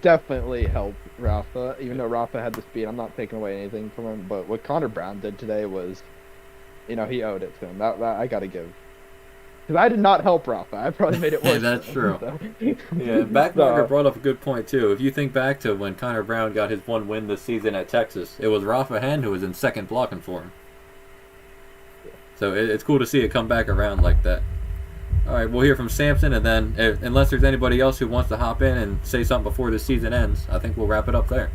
definitely helped Rafa. Even though Rafa had the speed, I'm not taking away anything from him. But what Connor Brown did today was, he owed it to him. That I gotta give. Because I did not help Rafa. I probably made it worse. That's true. So. Yeah, Backmarker brought up a good point too. If you think back to when Connor Brown got his one win this season at Texas, it was Rafa Hen who was in second blocking for him. So it's cool to see it come back around like that. All right, we'll hear from Samson, and then unless there's anybody else who wants to hop in and say something before the season ends, I think we'll wrap it up there.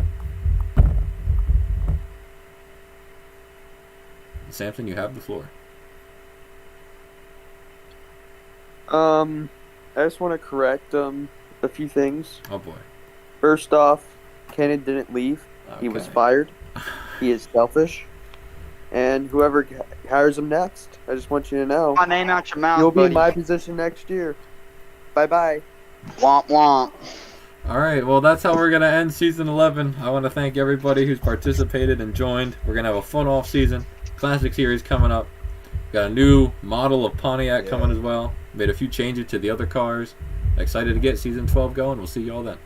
Samson, you have the floor. I just want to correct a few things. Oh boy. First off, Kenan didn't leave. Okay. He was fired. He is selfish. And whoever hires him next, I just want you to know. My name out your mouth, you'll buddy. be in my position next year. Bye-bye. Womp womp. All right, well, that's how we're going to end Season 11. I want to thank everybody who's participated and joined. We're going to have a fun off-season. Classic Series coming up. Got a new model of Pontiac coming as well. Made a few changes to the other cars. Excited to get Season 12 going. We'll see you all then.